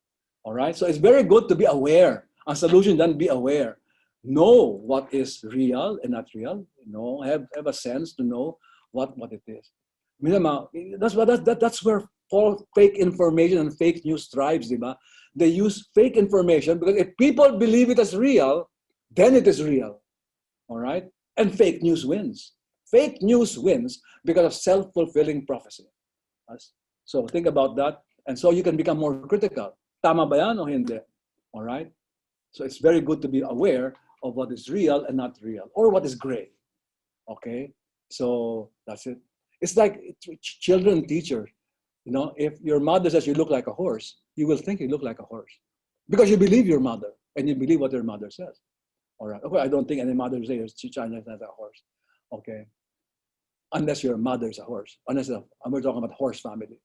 All right? So it's very good to be aware. A solution, then be aware. Know what is real and not real. Have a sense to know what it is. That's where fake information and fake news thrives, diba? They use fake information because if people believe it as real, then it is real. All right? And fake news wins. Fake news wins because of self-fulfilling prophecy. So think about that. And so you can become more critical. Tama ba yan o hindi? All right? So it's very good to be aware of what is real and not real, or what is gray. Okay? So that's it. It's like children and teachers. If your mother says you look like a horse, you will think you look like a horse because you believe your mother and you believe what your mother says. All right. Okay, I don't think any mother would say China is not a horse. Okay. Unless your mother is a horse. Unless we're talking about horse family.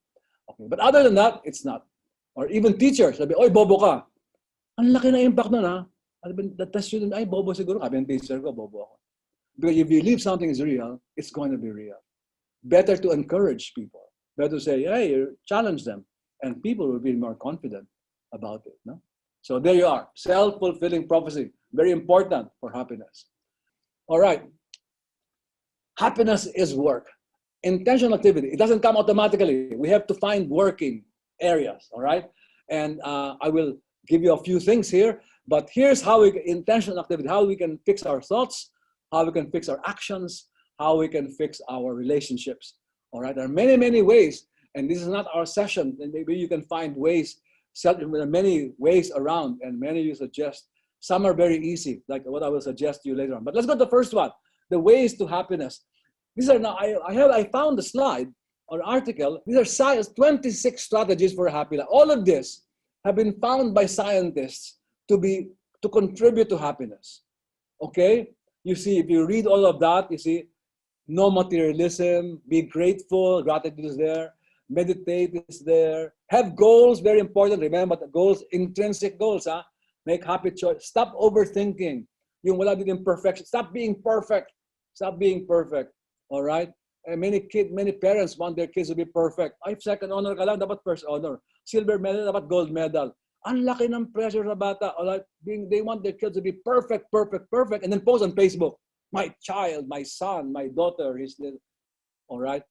Okay. But other than that, it's not. Or even teachers, sabi, oy, bobo ka. Ang laki na impact nun, ha? That student, ay, bobo siguro. Sabi ng teacher ko, bobo ako. Because if you believe something is real, it's going to be real. Better to encourage people. Better to say, hey, challenge them. And people will be more confident about it. No? So there you are. Self-fulfilling prophecy. Very important for happiness. All right. Happiness is work. Intentional activity. It doesn't come automatically. We have to find working areas. All right. And I will give you a few things here. But here's how intentional activity, how we can fix our thoughts, how we can fix our actions, how we can fix our relationships. All right. There are many, many ways. And this is not our session. And maybe you can find ways. There are many ways around, and many you suggest. Some are very easy, like what I will suggest to you later on. But let's go to the first one, the ways to happiness. These are now, I found a slide or article. These are 26 strategies for a happy life. All of this have been found by scientists to contribute to happiness. Okay? You see, if you read all of that, you see, no materialism, be grateful, gratitude is there. Meditate is there. Have goals, very important. Remember the goals, intrinsic goals. Make happy choice. Stop overthinking. Yung wala din imperfection. Stop being perfect. Stop being perfect. All right? And many parents want their kids to be perfect. Ay, second honor ka lang, dapat first honor. Silver medal, dapat gold medal. Ang laki ng pressure sa bata. All right? They want their kids to be perfect, perfect, perfect, and then post on Facebook. My child, my son, my daughter, his little. All right?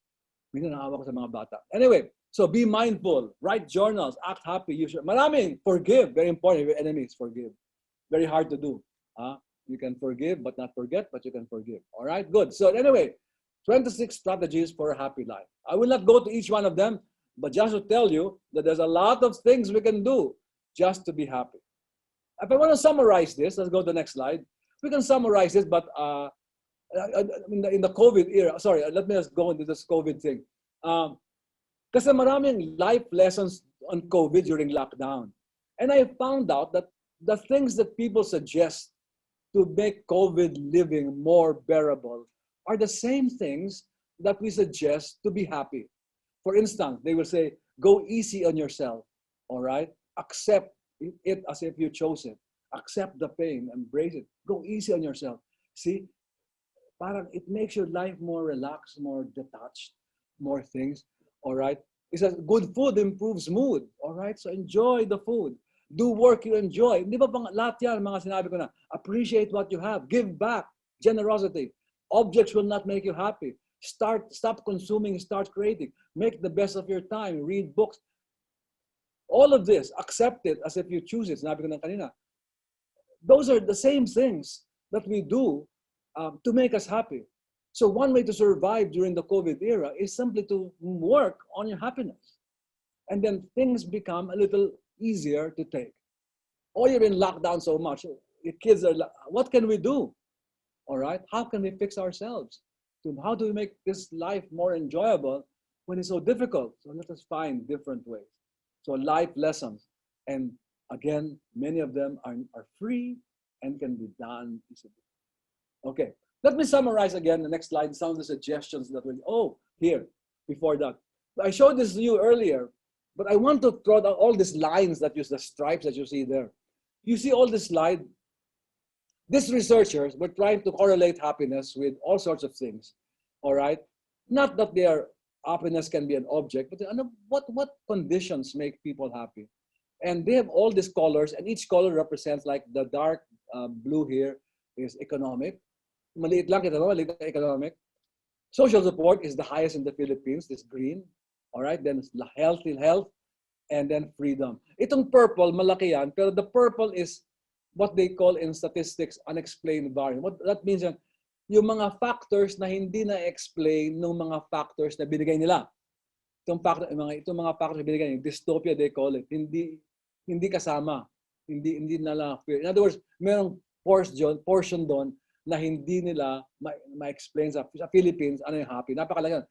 Minsan naawa ko sa mga bata. Anyway, so be mindful, write journals, act happy. Maraming, forgive, very important. Your enemies, forgive. Very hard to do. You can forgive, but not forget, but you can forgive. All right, good. So anyway, 26 strategies for a happy life. I will not go to each one of them, but just to tell you that there's a lot of things we can do just to be happy. If I want to summarize this, let's go to the next slide. We can summarize this, but in the COVID era, sorry, let me just go into this COVID thing. Kasi maraming life lessons on COVID during lockdown. And I found out that the things that people suggest to make COVID living more bearable are the same things that we suggest to be happy. For instance, they will say, go easy on yourself, all right? Accept it as if you chose it. Accept the pain, embrace it. Go easy on yourself. See, parang it makes your life more relaxed, more detached, more things, all right? It says good food improves mood, all right? So enjoy the food. Do work you enjoy. Di ba lahat yan, mga sinabi ko na, appreciate what you have, give back, generosity. Objects will not make you happy. Stop consuming, start creating. Make the best of your time, read books. All of this, accept it as if you choose it. Sinabi ko na kanina. Those are the same things that we do to make us happy. So one way to survive during the COVID era is simply to work on your happiness. And then things become a little easier to take. Or you're in lockdown so much, your kids are, what can we do? All right, how can we fix ourselves? How do we make this life more enjoyable when it's so difficult? So let us find different ways. So life lessons. And again, many of them are free and can be done easily. Okay, let me summarize again the next slide, some of the suggestions that will, here, before that. I showed this to you earlier, but I want to throw out all these lines that use the stripes that you see there. You see all this slide? These researchers were trying to correlate happiness with all sorts of things, all right? Not that happiness can be an object, but what conditions make people happy? And they have all these colors, and each color represents, like the dark blue here is economic. Maliit lang kita, maliit na economic. Social support is the highest in the Philippines, this green. All right, then health, and then freedom. Itong purple, malaki yan, pero the purple is what they call in statistics unexplained variance. What that means, yung mga factors na hindi na-explain ng mga factors na binigay nila. Itong mga factors na binigay nila, dystopia they call it, hindi kasama, hindi na lang. In other words, mayroong portion doon na hindi nila ma-explain sa Philippines ano yung happy. Napakalaga.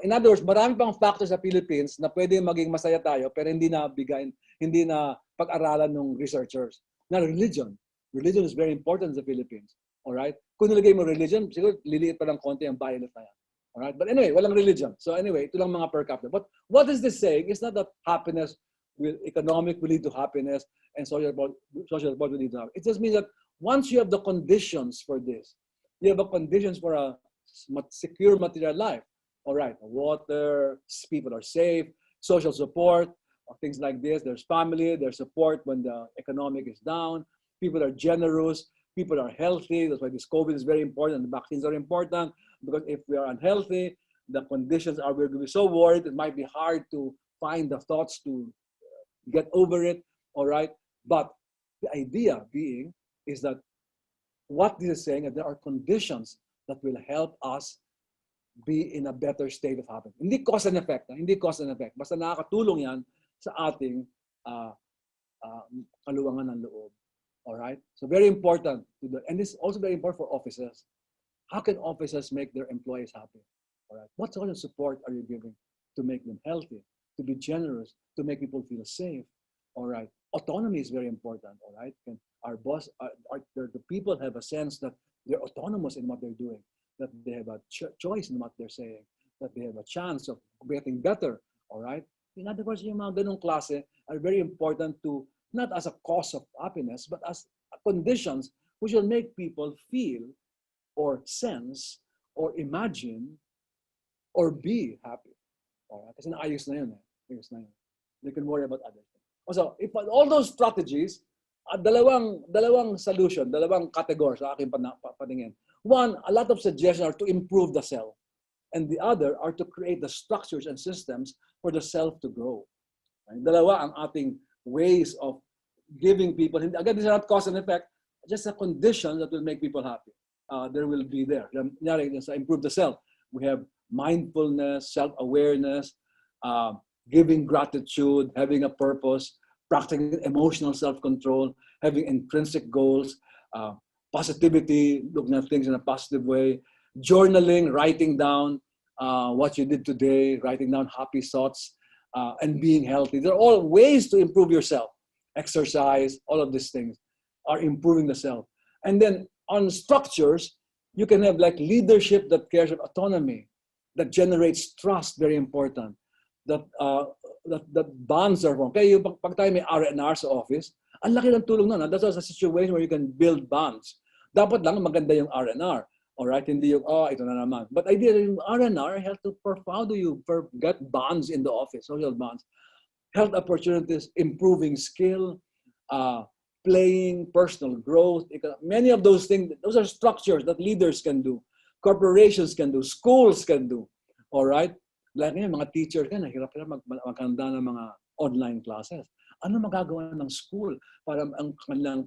In other words, marami pang factors sa Philippines na pwede maging masaya tayo pero hindi na pag-aralan ng researchers. Na religion. Religion is very important in the Philippines. Alright? Kung nilagay mo religion, siguro liliit pa ng konti ang violet na yan. Alright? But anyway, walang religion. So anyway, ito lang mga per capita. But what is this saying? It's not that happiness, economic will lead to happiness, and social support will lead to happiness. It just means that once you have the conditions for this, you have the conditions for a secure material life. Alright, water, people are safe, social support, things like this. There's family, there's support when the economic is down. People are generous. People are healthy. That's why this COVID is very important. The vaccines are important because if we are unhealthy, the conditions are, we're going to be so worried. It might be hard to find the thoughts to get over it. All right. But the idea being is that what this is saying, that there are conditions that will help us be in a better state of happiness. Hindi cause and effect. Hindi cause and effect. Basta nakakatulong yan sa ating kaluwangan ng loob. All right? So very important. And this is also very important for officers. How can officers make their employees happy? All right? What sort of support are you giving to make them healthy, to be generous, to make people feel safe? All right? Autonomy is very important. All right? And our boss, the people have a sense that they're autonomous in what they're doing, that they have a choice in what they're saying, that they have a chance of getting better. All right? In other words, yung mga ganong klase are very important to, not as a cause of happiness, but as conditions which will make people feel or sense or imagine or be happy. All right? Kasi naayos na yun. Ayos na yun. They can worry about other things. Also, if all those strategies, dalawang solution, dalawang categories sa aking patingin. One, a lot of suggestions are to improve the self. And the other are to create the structures and systems for the self to grow. Right? Dalawa ang ating ways of giving people, again, these are not cause and effect, just a condition that will make people happy. There will be there. Improve the self. We have mindfulness, self-awareness, giving gratitude, having a purpose, practicing emotional self-control, having intrinsic goals, positivity, looking at things in a positive way, journaling, writing down what you did today, writing down happy thoughts, and being healthy. They're all ways to improve yourself. Exercise, all of these things are improving the self. And then on structures, you can have like leadership that cares of autonomy, that generates trust, very important. That bonds are formed. Kaya yung pag tayo may R&R sa office, ang laki ng tulong nun. That's a situation where you can build bonds. Dapat lang maganda yung R&R. Alright, hindi yung, ito na naman. But idea yung R&R, how do you get bonds in the office, social bonds? Health opportunities, improving skill, playing, personal growth. Many of those things, those are structures that leaders can do, corporations can do, schools can do. Alright? Like ngayon, mga teachers, nahirap-hirap maghanda ng mga online classes. Ano magagawa ng school para ang kanilang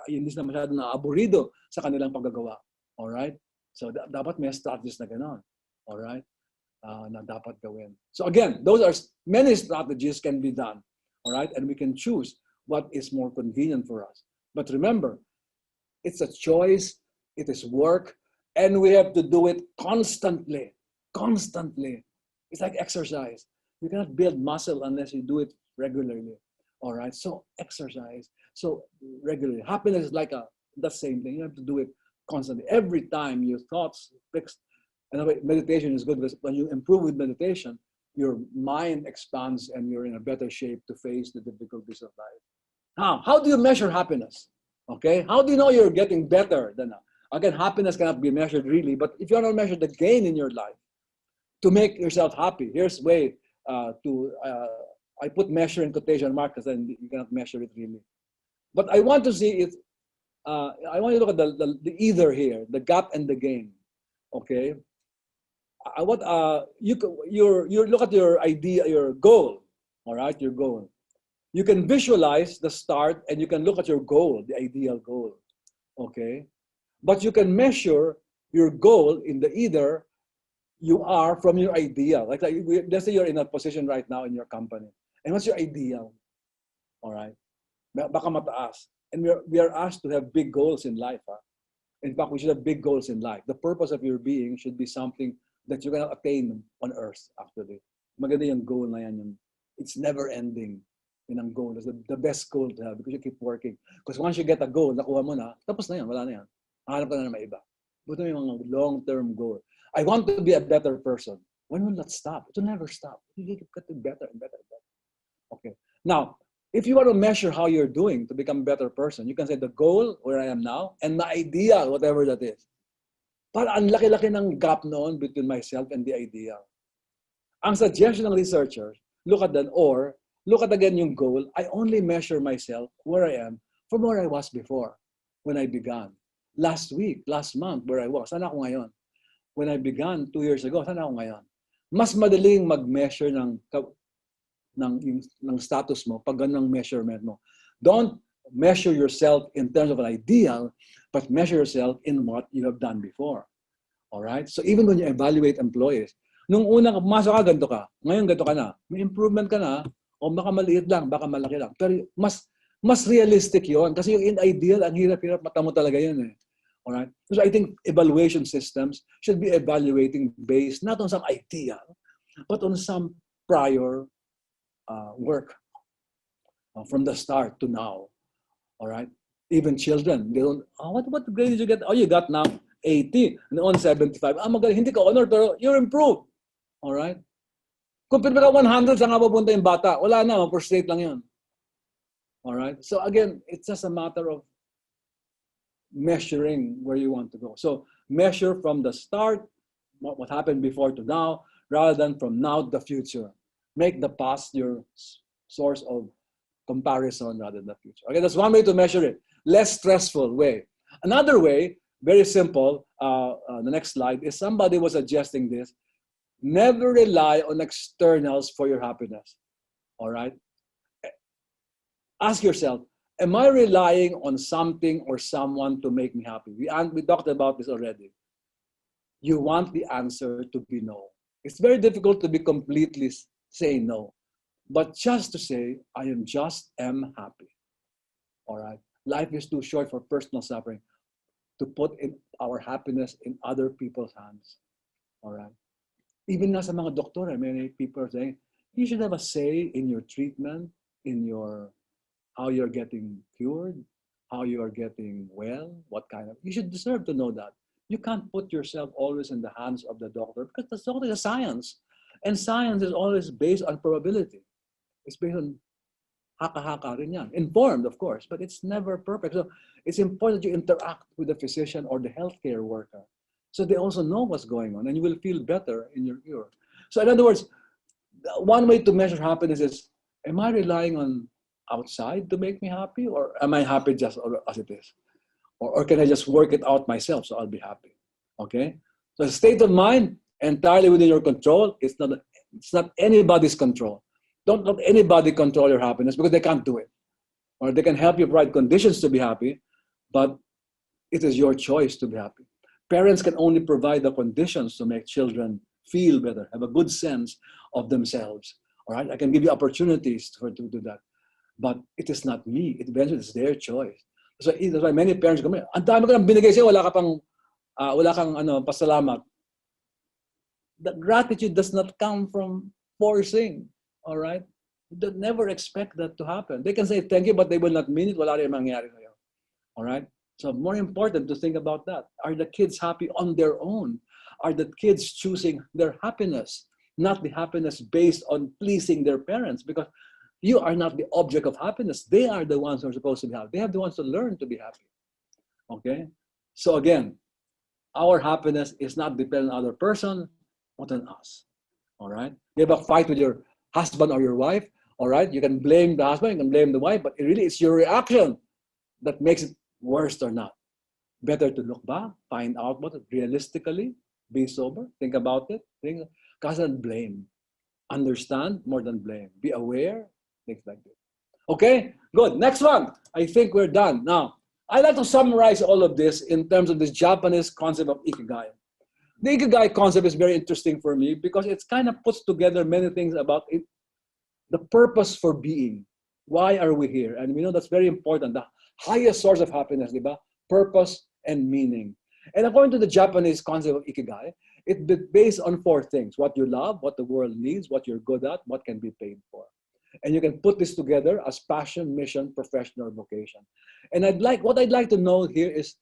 hindi na masyado na aburido sa kanilang paggagawa? Alright? So, dapat may strategies na gano'n. Alright? Na dapat gawin. So again, those are many strategies can be done. Alright? And we can choose what is more convenient for us. But remember, it's a choice, it is work, and we have to do it constantly. Constantly. It's like exercise. You cannot build muscle unless you do it regularly. All right. So exercise. So regularly. Happiness is like the same thing. You have to do it constantly. Every time your thoughts fixed. And meditation is good because when you improve with meditation, your mind expands and you're in a better shape to face the difficulties of life. How do you measure happiness? Okay. How do you know you're getting better than again, happiness cannot be measured really, but if you want to measure the gain in your life to make yourself happy, here's a way I put measure in quotation marks because then you cannot measure it really. But I want to see it, I want you to look at the either here, the gap and the gain. Okay. You look at your idea, your goal. All right, your goal. You can visualize the start and you can look at your goal, the ideal goal. Okay. But you can measure your goal in the either you are from your ideal. Like let's say you're in a position right now in your company. And what's your ideal? All right. Baka mataas. And we are asked to have big goals in life. In fact, we should have big goals in life. The purpose of your being should be something that you can attain on earth, actually. Maganda yung goal na yan. It's never ending. Yun ang goal. That's the best goal to have because you keep working. Because once you get a goal, nakuha mo na, tapos na yan, wala na yan. Hanap ka na ng iba. Buto yung mga long-term goal. I want to be a better person. When will that stop? It will never stop. You get to better and better and better. Okay. Now, if you want to measure how you're doing to become a better person, you can say the goal, where I am now, and my ideal, whatever that is. But ang laki-laki ng gap noon between myself and the ideal. Ang suggestion ng researchers, look at again yung goal. I only measure myself where I am from where I was before when I began. Last week, last month, where I was. Saan ako ngayon? When I began 2 years ago, saan ako ngayon? Mas madaling mag-measure ng status mo pag ganang measurement mo. Don't measure yourself in terms of an ideal, but measure yourself in what you have done before. All right? So even when you evaluate employees, nung unang pumasok ka, ganito ka. Ngayon, ganito ka na. May improvement ka na, o baka maliit lang, baka malaki lang. Pero mas realistic yon kasi yung ideal, ang hirap-hirap, mata mo talaga yun eh. Alright? So I think evaluation systems should be evaluating based not on some ideal, but on some prior work from the start to now. Alright? Even children, they don't, what grade did you get? Oh, you got now 80, noon 75. Magaling, hindi ka honor, pero you're improved. Alright? Kung pinaka 100, saan nga pupunta yung bata? Wala na, ma-frustrate lang yun. Alright? So again, it's just a matter of measuring where you want to go. So measure from the start, what happened before to now, rather than from now to the future. Make the past your source of comparison rather than the future. Okay, that's one way to measure it. Less stressful way. Another way, very simple, the next slide, is somebody was suggesting this. Never rely on externals for your happiness. All right? Ask yourself, am I relying on something or someone to make me happy? We talked about this already. You want the answer to be no. It's very difficult to be completely saying no. But just to say, I am happy. All right? Life is too short for personal suffering to put in our happiness in other people's hands. All right? Even na sa mga doktor, many people are saying, you should have a say in your treatment, in your how you're getting cured, how you are getting well, what kind of, you should deserve to know that. You can't put yourself always in the hands of the doctor because the doctor is science. And science is always based on probability. It's based on haka-haka rin yan. Informed, of course, but it's never perfect. So it's important that you interact with the physician or the healthcare worker. So they also know what's going on and you will feel better in your cure. So in other words, one way to measure happiness is, am I relying on outside to make me happy, or am I happy just as it is? Or can I just work it out myself so I'll be happy? Okay? So the state of mind, entirely within your control. It's not anybody's control. Don't let anybody control your happiness because they can't do it. Or they can help you provide conditions to be happy, but it is your choice to be happy. Parents can only provide the conditions to make children feel better, have a good sense of themselves. All right? I can give you opportunities to do that. But it is not me. Eventually, it's their choice. So that's why many parents come, ang dami ko nang binigay sa'yo, wala kang pasalamat. The gratitude does not come from forcing. All right? You never expect that to happen. They can say thank you, but they will not mean it. Wala rin mangyari sa'yo. All right? So more important to think about that. Are the kids happy on their own? Are the kids choosing their happiness, not the happiness based on pleasing their parents? Because you are not the object of happiness. They are the ones who are supposed to be happy. They have the ones to learn to be happy. Okay? So again, our happiness is not dependent on other person, but on us. All right? You have a fight with your husband or your wife. All right? You can blame the husband, you can blame the wife, but really it's your reaction that makes it worse or not. Better to look back, find out what it realistically, be sober, think about it, because blame. Understand more than blame. Be aware. Things like this. Okay, good. Next one. I think we're done. Now, I'd like to summarize all of this in terms of this Japanese concept of Ikigai. The Ikigai concept is very interesting for me because it kind of puts together many things about it, the purpose for being. Why are we here? And we know that's very important. The highest source of happiness, diba? Purpose and meaning. And according to the Japanese concept of Ikigai, it's based on 4 things. What you love, what the world needs, what you're good at, what can be paid for. And you can put this together as passion, mission, profession, or vocation. And what I'd like to know here is,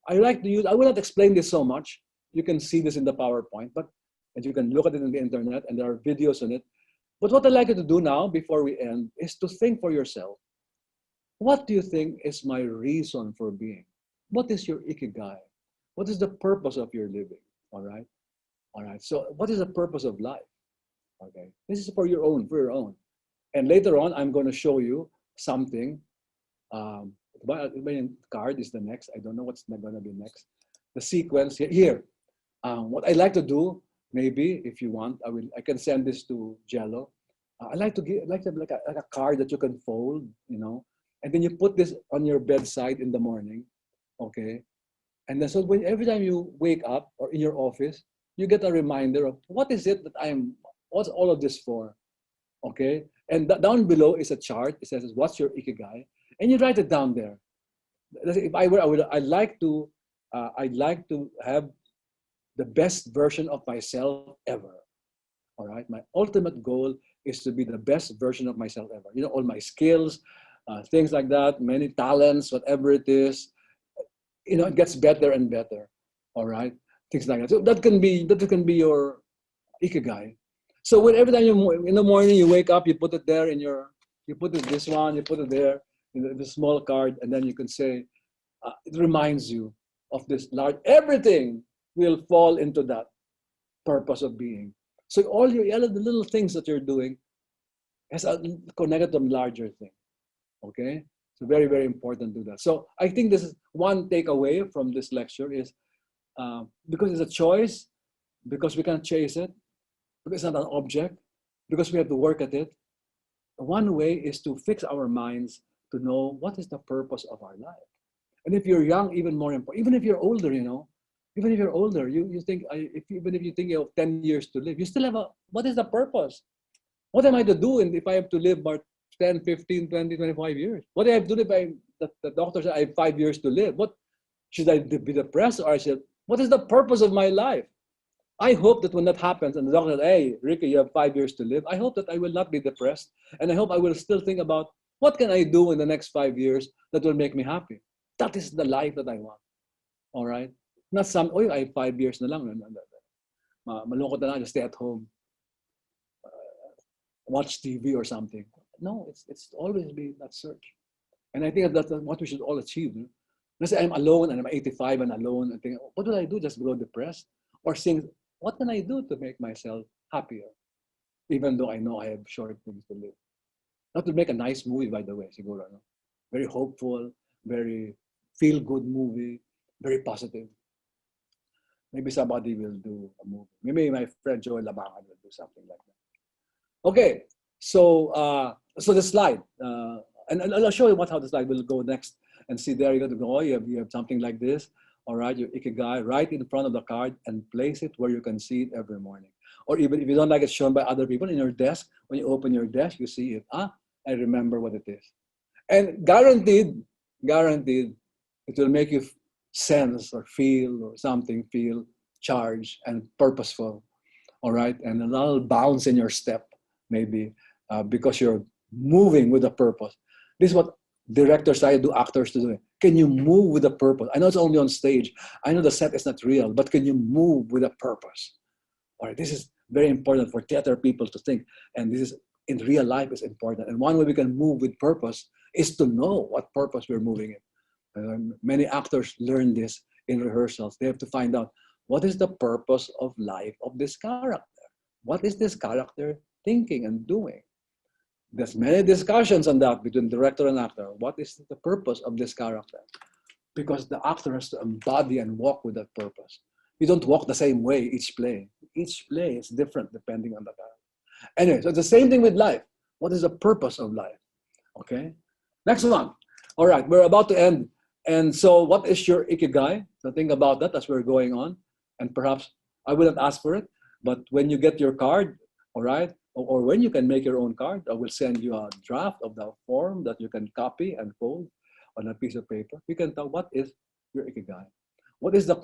I will not explain this so much. You can see this in the PowerPoint, and you can look at it on the internet, and there are videos on it. But what I'd like you to do now, before we end, is to think for yourself. What do you think is my reason for being? What is your Ikigai? What is the purpose of your living? All right? All right. So what is the purpose of life? Okay. This is for your own. And later on, I'm going to show you something. The card is the next. I don't know what's going to be next. The sequence here. What I like to do, maybe if you want, I can send this to Jello. I like to have like a card that you can fold, and then you put this on your bedside in the morning, okay? And then so every time you wake up or in your office, you get a reminder of what is it that what's all of this for, okay? And down below is a chart. It says, what's your Ikigai? And you write it down there. If I were, I'd like to have the best version of myself ever, all right? My ultimate goal is to be the best version of myself ever. All my skills, things like that, many talents, whatever it is, it gets better and better, all right? Things like that. So that can be your Ikigai. So every time in the morning you wake up, you put it there you put it this one, you put it there in the small card, and then you can say, it reminds you of this large, everything will fall into that purpose of being. So all the little things that you're doing has connected to a larger thing, okay? So very, very important to do that. So I think this is one takeaway from this lecture is because it's a choice, because we can't chase it, because it's not an object, because we have to work at it. One way is to fix our minds to know what is the purpose of our life. And if you're young, even more important. Even if you're older, even if you're older, you think, even if you think you have 10 years to live, you still have what is the purpose? What am I to do if I have to live about 10, 15, 20, 25 years? What do I have to do if the doctor said I have 5 years to live? What should I be depressed, or what is the purpose of my life? I hope that when that happens and the doctor says, hey, Ricky, you have 5 years to live, I hope that I will not be depressed. And I hope I will still think about what can I do in the next 5 years that will make me happy. That is the life that I want. All right? Not I have 5 years na lang. Malungkot na lang, just stay at home. Watch TV or something. No, it's always be that search. And I think that's what we should all achieve. Let's say I'm alone and I'm 85 and alone and think, what will I do? Just grow depressed? Or think, what can I do to make myself happier? Even though I know I have short things to live. That would make a nice movie, by the way, siguro. No? Very hopeful, very feel-good movie, very positive. Maybe somebody will do a movie. Maybe my friend Joy Labangan will do something like that. Okay, so the slide, and I'll show you how the slide will go next. And see, there you go. You have something like this. All right, your Ikigai right in front of the card, and place it where you can see it every morning. Or even if you don't like it shown by other people in your desk, when you open your desk, you see it. I remember what it is. And guaranteed, it will make you sense or feel charged and purposeful. All right, and a little bounce in your step, maybe, because you're moving with a purpose. This is what directors try to do, actors to do. Can you move with a purpose? I know it's only on stage. I know the set is not real, but can you move with a purpose? All right, this is very important for theater people to think. And this is, in real life, is important. And one way we can move with purpose is to know what purpose we're moving in. Many actors learn this in rehearsals. They have to find out, what is the purpose of life of this character? What is this character thinking and doing? There's many discussions on that between director and actor. What is the purpose of this character? Because the actor has to embody and walk with that purpose. You don't walk the same way each play. Each play is different depending on the character. Anyway, so it's the same thing with life. What is the purpose of life? Okay? Next one. All right, we're about to end. And so what is your Ikigai? So think about that as we're going on. And perhaps I wouldn't ask for it, but when you get your card, all right, or when you can make your own card, I will send you a draft of the form that you can copy and fold on a piece of paper. You can tell what is your Ikigai. What is the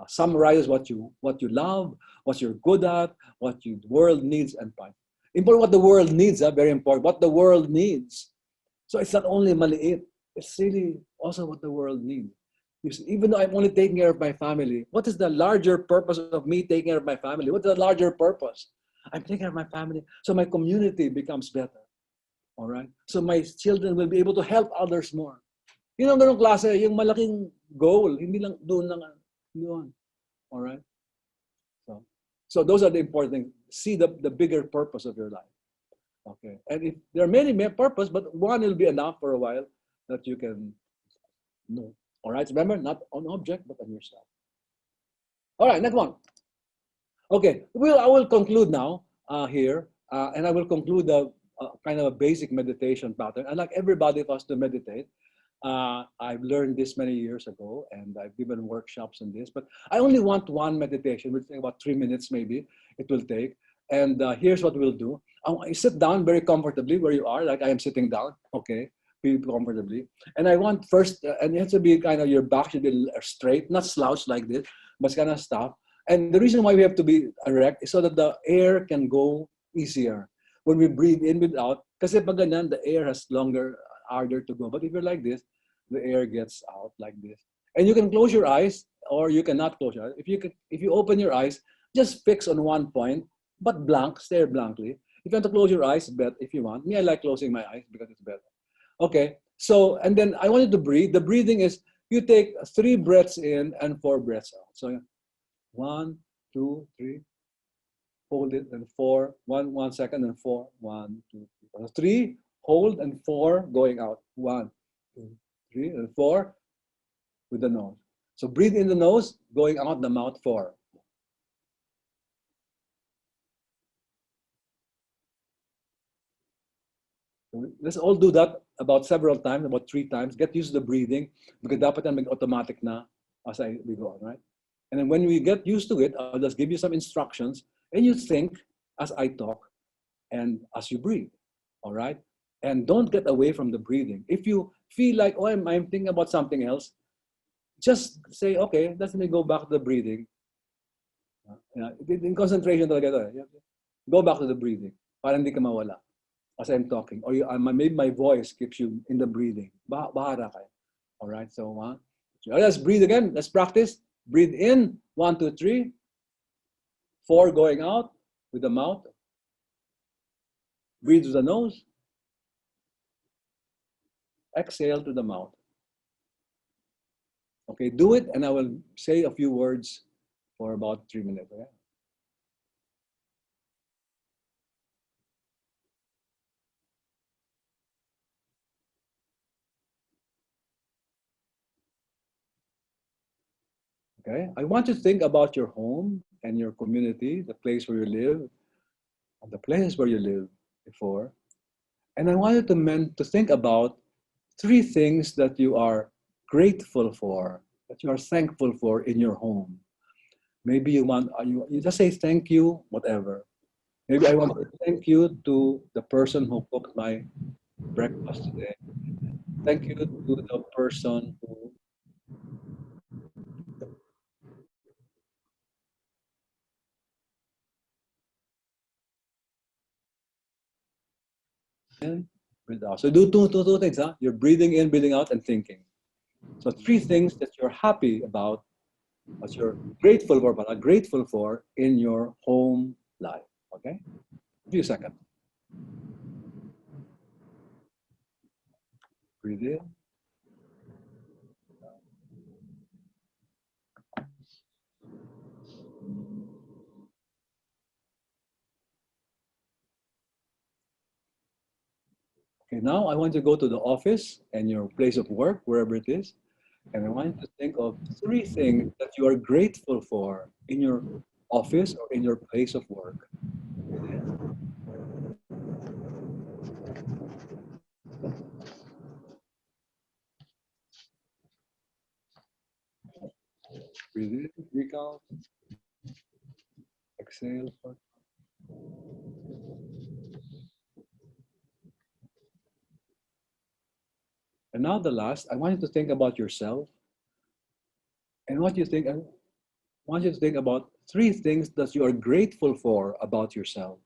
summarize what you love, what you're good at, what the world needs and find. Important what the world needs, very important. What the world needs. So it's not only maliit, it's really also what the world needs. Even though I'm only taking care of my family, what is the larger purpose of me taking care of my family? What's the larger purpose? I'm taking care of my family, so my community becomes better. All right? So my children will be able to help others more. Yun ang ganong klase, yung malaking goal, hindi lang doon lang yun. All right? So those are the important things. See the bigger purpose of your life. Okay. And if there are many purposes, but one will be enough for a while that you can know. All right. Remember, not on object, but on yourself. All right. Next one. Okay. I will conclude now here, and I will conclude the kind of a basic meditation pattern. I'd like everybody of us to meditate. I've learned this many years ago, and I've given workshops on this, but I only want one meditation. We'll take about 3 minutes, maybe it will take. And here's what we'll do. I sit down very comfortably where you are, like I am sitting down. Okay, be comfortably. And I want first, and it has to be kind of your back should be straight, not slouched like this, but kind of stop. And the reason why we have to be erect is so that the air can go easier when we breathe in, breathe out. Kasi pag ganyan, the air has harder to go. But if you're like this, the air gets out like this. And you can close your eyes, or you cannot close your eyes. If you open your eyes, just fix on one point, but stare blankly. If you want to close your eyes, bet if you want. Me, I like closing my eyes because it's better. Okay, so, and then I want you to breathe. The breathing is, you take 3 breaths in and 4 breaths out. So 1, 2, 3, hold it, and 4, 1 second, and 4, 1, 2, 3. 3, hold, and 4 going out. 1, 2, 3, and 4 with the nose. So breathe in the nose, going out the mouth, 4. Let's all do that about several times, about 3 times. Get used to the breathing because dapat yan mag-automatic na as we go on, right? And then when we get used to it, I'll just give you some instructions and you think as I talk and as you breathe, all right? And don't get away from the breathing. If you feel like, oh, I'm thinking about something else, just say, okay, let me go back to the breathing. In concentration talaga ito. Go back to the breathing para hindi ka mawala as I'm talking. Or maybe my voice keeps you in the breathing. Bahara kayo. All right, so let's breathe again. Let's practice. Breathe in, 1, 2, 3. 4 going out with the mouth. Breathe with the nose. Exhale to the mouth. Okay, do it, and I will say a few words for about 3 minutes. Okay? Okay, I want you to think about your home and your community, the place where you live, and the place where you lived before. And I want you to think about 3 things that you are grateful for, that you are thankful for in your home. Maybe you just say thank you, whatever. Maybe I want to thank you to the person who cooked my breakfast today. Thank you to the person who in, breathe out. So do two things, huh? You're breathing in, breathing out, and thinking. So 3 things that you're happy about, that you're grateful for, but are grateful for in your home life. Okay? A few seconds. Breathe in. Okay, now I want you to go to the office and your place of work, wherever it is, and I want you to think of 3 things that you are grateful for in your office or in your place of work. Breathe in, breathe out, exhale. And now the last, I want you to think about yourself. And I want you to think about 3 things that you are grateful for about yourself.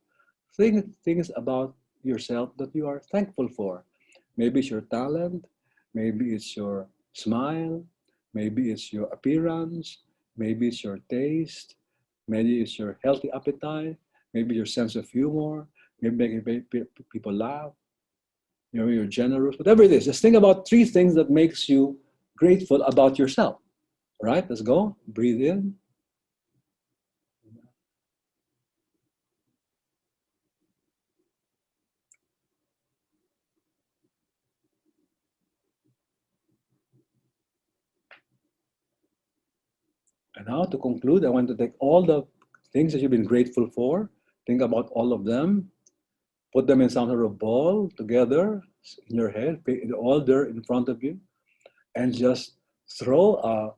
things about yourself that you are thankful for. Maybe it's your talent, maybe it's your smile, maybe it's your appearance, maybe it's your taste, maybe it's your healthy appetite, maybe your sense of humor, maybe making people laugh, you're generous, whatever it is. Just think about three things that makes you grateful about yourself. All right, let's go. Breathe in. And now to conclude, I want to take all the things that you've been grateful for. Think about all of them. Put them in some sort of ball together in your head, all there in front of you, and just throw a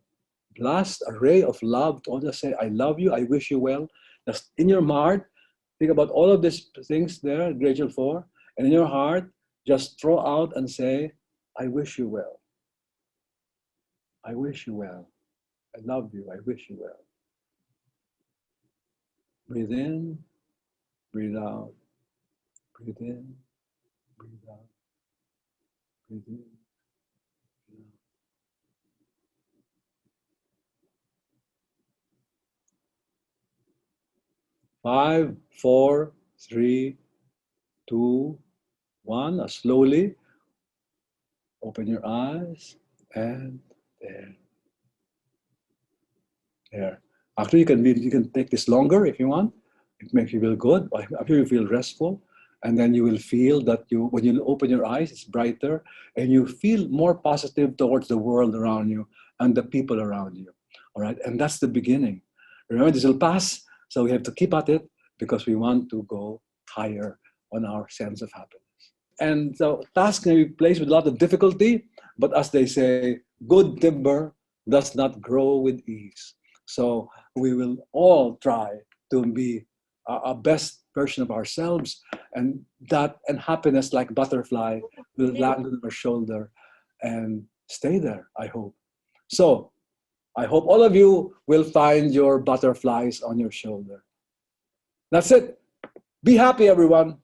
blast, a ray of love to all. Just say, I love you, I wish you well. Just in your heart, think about all of these things there, grateful for. And in your heart, just throw out and say, I wish you well. I wish you well. I love you. I wish you well. Breathe in, breathe out. Breathe in, breathe out. Breathe in, breathe out. 5, 4, 3, 2, 1. Slowly open your eyes and there. There. Actually, you can take this longer if you want. It makes you feel good. After you feel restful, and then you will feel that when you open your eyes, it's brighter, and you feel more positive towards the world around you and the people around you. All right, and that's the beginning. Remember, this will pass, so we have to keep at it because we want to go higher on our sense of happiness. And so, tasks may be placed with a lot of difficulty, but as they say, good timber does not grow with ease. So we will all try to be a best version of ourselves, and happiness like butterfly will land on our shoulder and stay there, I hope. So I hope all of you will find your butterflies on your shoulder. That's it. Be happy, everyone.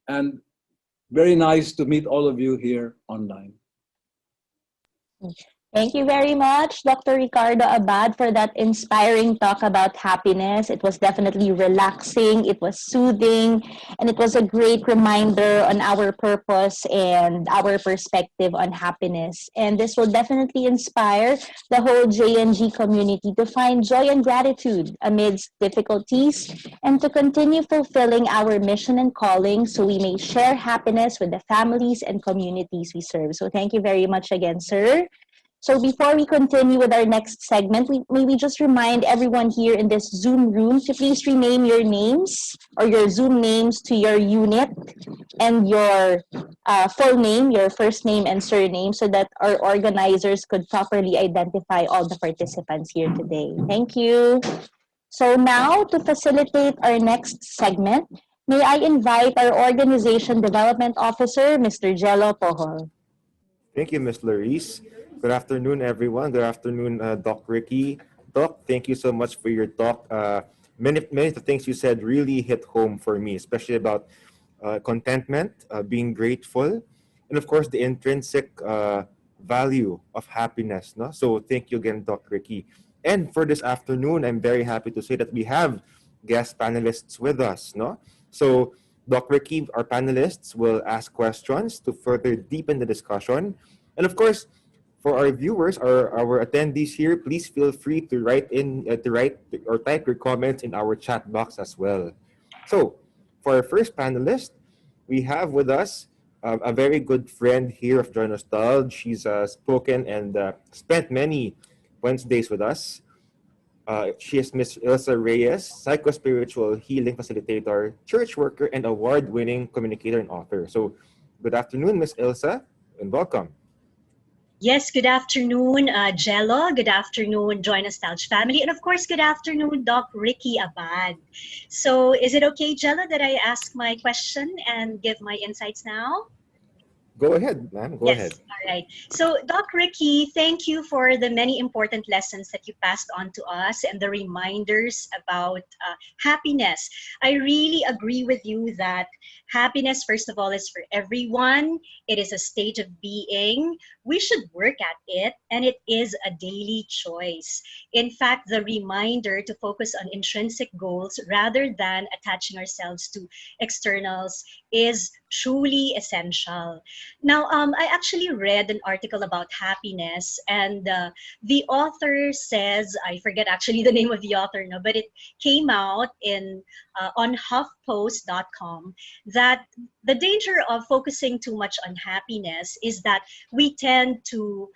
And very nice to meet all of you here online. Thank you very much, Dr. Ricardo Abad, for that inspiring talk about happiness. It was definitely relaxing, it was soothing, and it was a great reminder on our purpose and our perspective on happiness. And this will definitely inspire the whole JNG community to find joy and gratitude amidst difficulties and to continue fulfilling our mission and calling so we may share happiness with the families and communities we serve. So thank you very much again, sir. So before we continue with our next segment, may we just remind everyone here in this Zoom room to please rename your names or your Zoom names to your unit and your full name, your first name and surname, so that our organizers could properly identify all the participants here today. Thank you. So now, to facilitate our next segment, may I invite our Organization Development Officer, Mr. Jello Pohol. Thank you, Ms. Laurice. Good afternoon, everyone. Good afternoon, Doc Ricky. Doc, thank you so much for your talk. Many of the things you said really hit home for me, especially about contentment, being grateful, and of course, the intrinsic value of happiness. No? So thank you again, Doc Ricky. And for this afternoon, I'm very happy to say that we have guest panelists with us. No? So Doc Ricky, our panelists, will ask questions to further deepen the discussion. And of course, for our viewers, our attendees here, please feel free to write or type your comments in our chat box as well. So, for our first panelist, we have with us a very good friend here of Joy-Nostalg. She's spoken and spent many Wednesdays with us. She is Miss Ilsa Reyes, psycho-spiritual healing facilitator, church worker, and award-winning communicator and author. So, good afternoon, Miss Ilsa, and welcome. Yes, good afternoon, Jello. Good afternoon, Joy-Nostalg family. And of course, good afternoon, Doc Ricky Abad. So is it okay, Jello, that I ask my question and give my insights now? Go ahead, ma'am. Go ahead. Yes, all right. So, Doc Ricky, thank you for the many important lessons that you passed on to us and the reminders about happiness. I really agree with you that happiness, first of all, is for everyone. It is a state of being. We should work at it, and it is a daily choice. In fact, the reminder to focus on intrinsic goals rather than attaching ourselves to externals is truly essential. Now, I actually read an article about happiness, and the author says, I forget actually the name of the author now, but it came out in on HuffPost.com that the danger of focusing too much on happiness is that we tend to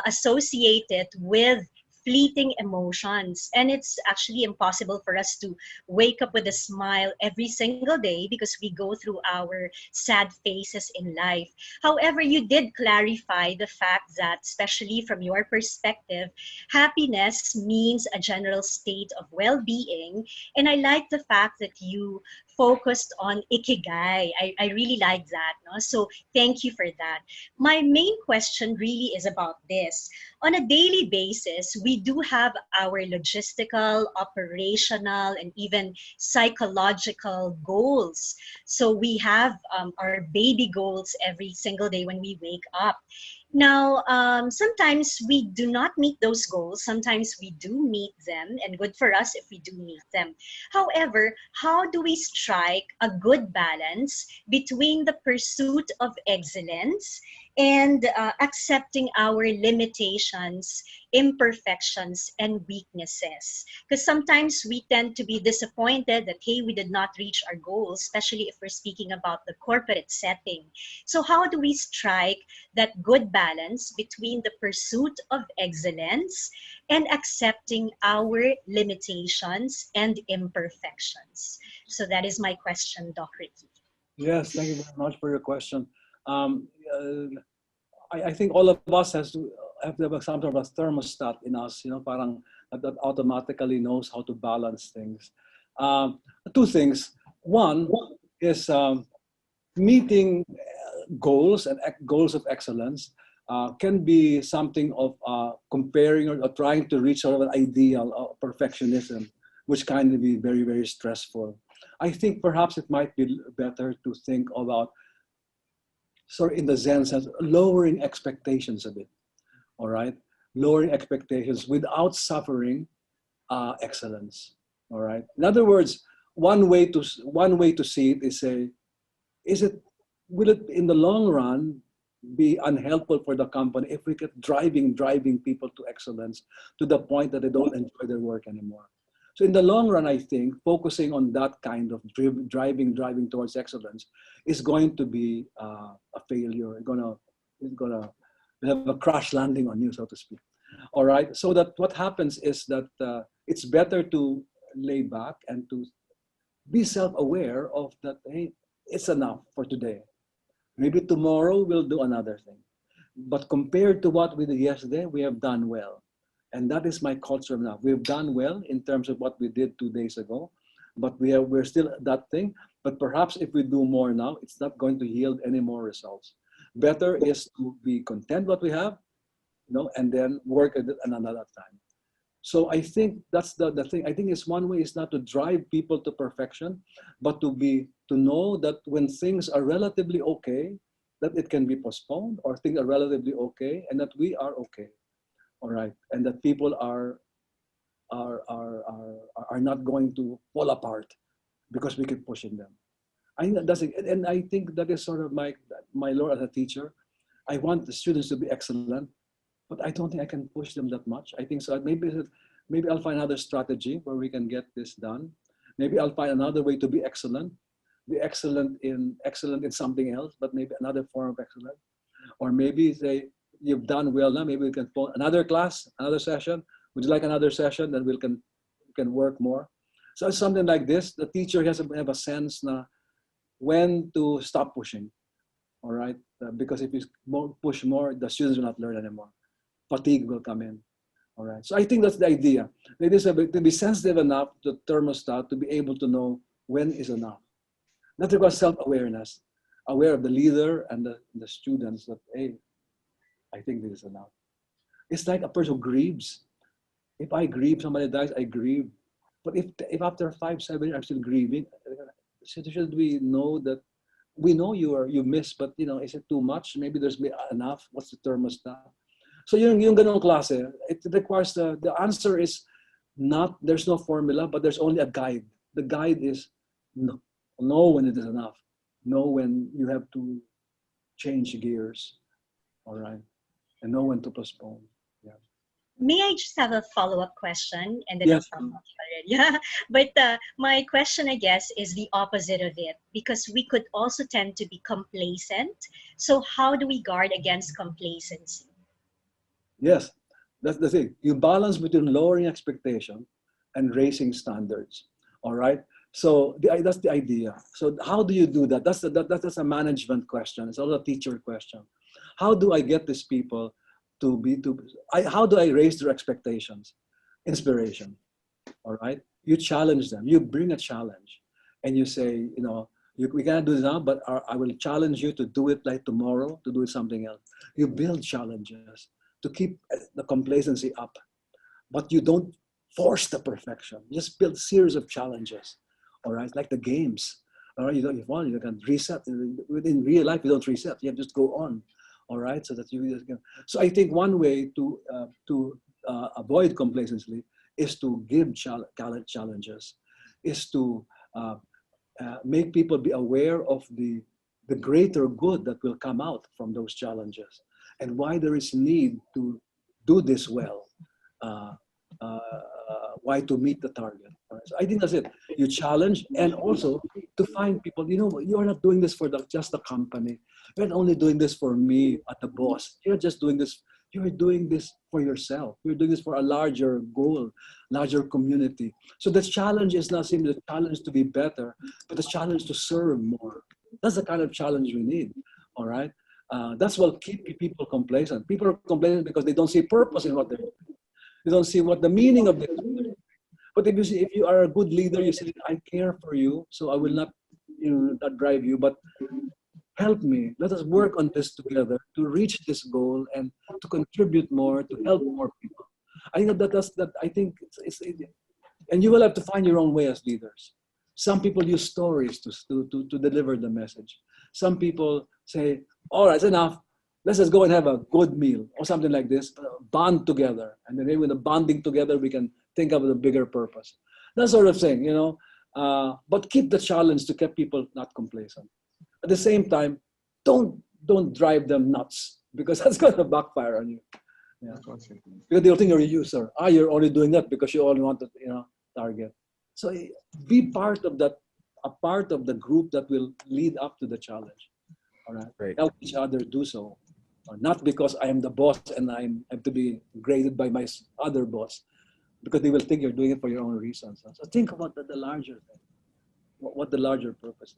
associate it with fleeting emotions, and it's actually impossible for us to wake up with a smile every single day because we go through our sad phases in life. However, you did clarify the fact that, especially from your perspective, happiness means a general state of well-being. And I like the fact that you focused on Ikigai. I really like that. No? So thank you for that. My main question really is about this. On a daily basis, we do have our logistical, operational, and even psychological goals. So we have our baby goals every single day when we wake up. Now, sometimes we do not meet those goals. Sometimes we do meet them, and good for us if we do meet them. However, how do we strike a good balance between the pursuit of excellence and accepting our limitations, imperfections, and weaknesses? Because sometimes we tend to be disappointed that, hey, we did not reach our goals, especially if we're speaking about the corporate setting. So how do we strike that good balance between the pursuit of excellence and accepting our limitations and imperfections? So that is my question, Doc Ricky. Yes, thank you very much for your question. Um, I think all of us have to have some sort of a thermostat in us, parang that automatically knows how to balance things. Two things. One is meeting goals and goals of excellence can be something of comparing or trying to reach sort of an ideal of perfectionism, which can be very, very stressful. I think perhaps it might be better to think about, sort of in the Zen sense, lowering expectations a bit, all right? Lowering expectations without suffering excellence, all right? In other words, one way to see it is say, will it in the long run be unhelpful for the company if we keep driving people to excellence to the point that they don't enjoy their work anymore? So in the long run, I think focusing on that kind of driving towards excellence is going to be a failure. It's gonna have a crash landing on you, so to speak. All right. So that what happens is that it's better to lay back and to be self-aware of that. Hey, it's enough for today. Maybe tomorrow we'll do another thing. But compared to what we did yesterday, we have done well. And that is my culture now. We've done well in terms of what we did 2 days ago, but we're still at that thing. But perhaps if we do more now, it's not going to yield any more results. Better is to be content what we have, and then work at it another time. So I think that's the thing. I think it's one way is not to drive people to perfection, but to know that when things are relatively okay, that it can be postponed, or things are relatively okay, and that we are okay. All right, and that people are not going to fall apart because we keep pushing them. I think that's it. And I think that is sort of my role as a teacher. I want the students to be excellent, but I don't think I can push them that much. I think so. Maybe I'll find another strategy where we can get this done. Maybe I'll find another way to be excellent in something else, but maybe another form of excellence. Or maybe say, you've done well now, maybe we can phone another class, another session. Would you like another session? Then we can work more. So it's something like this. The teacher has to have a sense na when to stop pushing, all right? Because if you push more, the students will not learn anymore. Fatigue will come in, all right? So I think that's the idea. It is to be sensitive enough to thermostat to be able to know when is enough. That requires self-awareness. aware of the leader and the students that, hey, I think this is enough. It's like a person who grieves. If I grieve, somebody dies, I grieve. But if after 5, 7 years I'm still grieving, should we know that we know you miss, but is it too much? Maybe there's enough. What's the thermostat? So yung ganong klase, it requires the answer is not, there's no formula, but there's only a guide. The guide is know when it is enough. Know when you have to change gears, all right? And know when to postpone. Yeah. May I just have a follow-up question, and then Yes. I'll stop already. Yeah, but my question, I guess, is the opposite of it, because we could also tend to be complacent. So how do we guard against complacency? Yes, that's the thing. You balance between lowering expectation and raising standards. All right. So that's the idea. So how do you do that? That's a management question. It's also a teacher question. How do I get these people how do I raise their expectations? Inspiration. All right. You challenge them. You bring a challenge, and you say, we cannot do this now, but I will challenge you to do it like tomorrow, to do something else. You build challenges to keep the complacency up, but you don't force the perfection. You just build series of challenges, all right? Like the games, all right? You can reset. In real life, you don't reset. You have to just go on, all right? So that you can. So I think one way to avoid complacency is to give challenges, is to make people be aware of the greater good that will come out from those challenges, and why there is need to do this well, why to meet the target. Right? So I think that's it. You challenge, and also to find people, you're not doing this for just the company. You're not only doing this for me at the boss. You're doing this for yourself. You're doing this for a larger goal, larger community. So the challenge is not simply the challenge to be better, but the challenge to serve more. That's the kind of challenge we need, all right? That's what keep people complacent. People are complacent because they don't see purpose in what they're doing. They don't see what the meaning of this is. But if you are a good leader, you say, I care for you, so I will not drive you, but help me. Let us work on this together to reach this goal and to contribute more, to help more people. I think I think and you will have to find your own way as leaders. Some people use stories to deliver the message. Some people say, all right, it's enough. Let's just go and have a good meal or something like this. Bond together. And then maybe with the bonding together, we can think of the bigger purpose. That sort of thing, but keep the challenge to keep people not complacent. At the same time, don't drive them nuts, because that's going to backfire on you. Yeah. Because they'll think you're a user. You're only doing that because you only want to, target. So be part of that, a part of the group that will lead up to the challenge. All right. Right. Help each other do so. Not because I am the boss and I have to be graded by my other boss, because they will think you're doing it for your own reasons. So think about the larger thing, what the larger purpose is.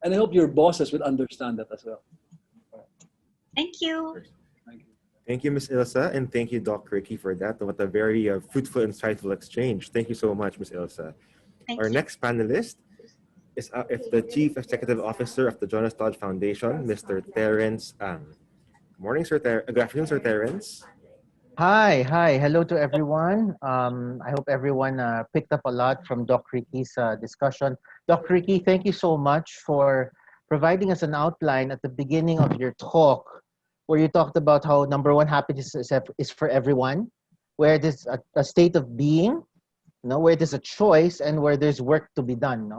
And I hope your bosses will understand that as well. Thank you. Thank you. Thank you, Ms. Ilsa, and thank you, Doc Ricky, for that. What a very fruitful, insightful exchange. Thank you so much, Ms. Ilsa. Thank Our you. next panelist is the Chief Executive Officer of the Joy-Nostalg Foundation, Mr. Terence Ang. Morning, Sir Good afternoon, Sir Terence. Hi, hello to everyone. I hope everyone picked up a lot from Doc Ricky's discussion. Doc Ricky, thank you so much for providing us an outline at the beginning of your talk, where you talked about how number one, happiness is for everyone, where it is a state of being, where it is a choice, and where there's work to be done,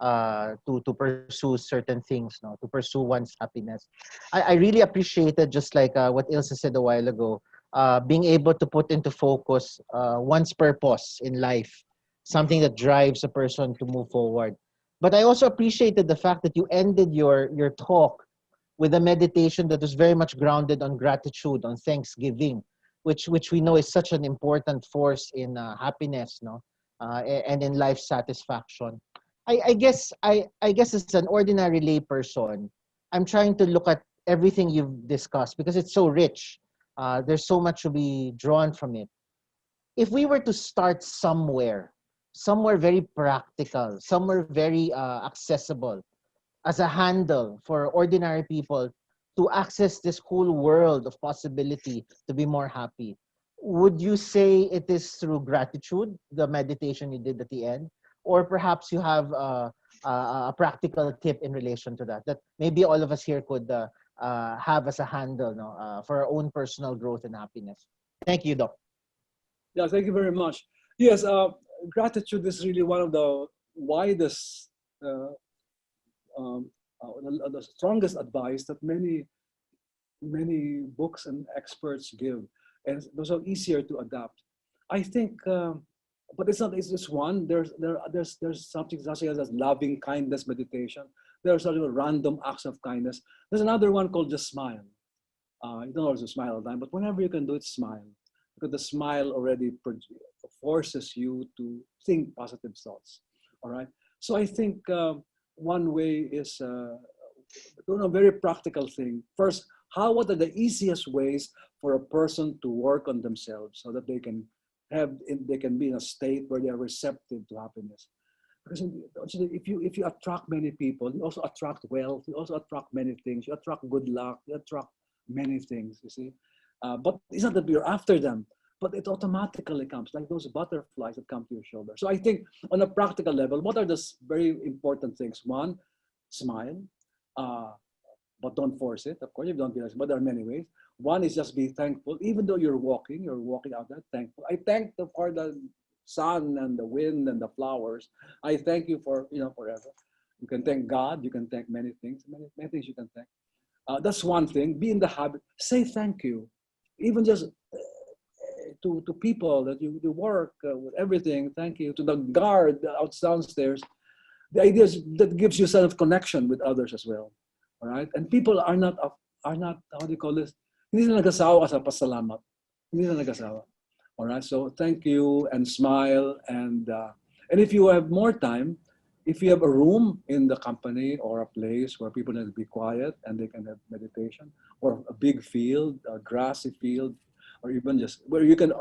to pursue certain things, to pursue one's happiness. I really appreciated, just like what Ilse said a while ago, being able to put into focus one's purpose in life, something that drives a person to move forward. But I also appreciated the fact that you ended your talk with a meditation that was very much grounded on gratitude, on thanksgiving, which we know is such an important force in happiness, and in life satisfaction. I guess as an ordinary lay person, I'm trying to look at everything you've discussed because it's so rich. There's so much to be drawn from it. If we were to start somewhere very practical, somewhere very accessible, as a handle for ordinary people to access this whole world of possibility to be more happy? Would you say it is through gratitude, the meditation you did at the end, or perhaps you have a practical tip in relation to that maybe all of us here could have as a handle, no, for our own personal growth and happiness? Thank you, Doc. Yeah, thank you very much. Yes, gratitude is really one of the widest, uh, the strongest advice that many books and experts give, and those are easier to adapt. I think, but it's not. It's just one. There's something such as loving kindness meditation. There's sort of random acts of kindness. There's another one called just smile. You don't always smile all the time, but whenever you can do it, smile, because the smile already forces you to think positive thoughts. All right. So I think one way is doing a very practical thing. First, what are the easiest ways for a person to work on themselves so that they can be in a state where they are receptive to happiness? Because if you attract many people, you also attract wealth, you also attract many things, you attract good luck, you attract many things, you see. But it's not that you're after them, but it automatically comes, like those butterflies that come to your shoulder. So I think on a practical level, what are the very important things? One, smile, but don't force it. Of course, you don't be like, but there are many ways. One is just be thankful, even though you're walking out there, thankful. I thank for the sun and the wind and the flowers. I thank you for, forever. You can thank God, you can thank many things, many things you can thank. That's one thing. Be in the habit. Say thank you, even just to people that you work with everything. Thank you to the guard out downstairs. The idea is that gives you a sense of connection with others as well. All right, and people are not how do you call this? Hindi na nagasawa sa pasalamat. Hindi na nagasawa. All right, so thank you and smile and if you have more time, if you have a room in the company or a place where people need to be quiet and they can have meditation, or a big field, a grassy field, or even just where you can,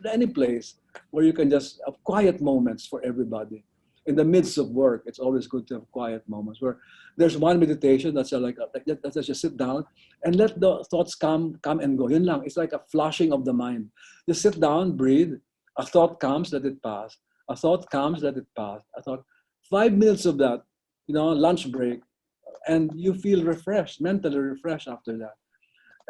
any place where you can just have quiet moments for everybody. In the midst of work, it's always good to have quiet moments where there's one meditation that's that's just sit down and let the thoughts come and go. Yun lang. It's like a flushing of the mind. Just sit down, breathe. A thought comes, let it pass. A thought comes, let it pass. A thought. 5 minutes of that, lunch break, and you feel refreshed, mentally refreshed after that.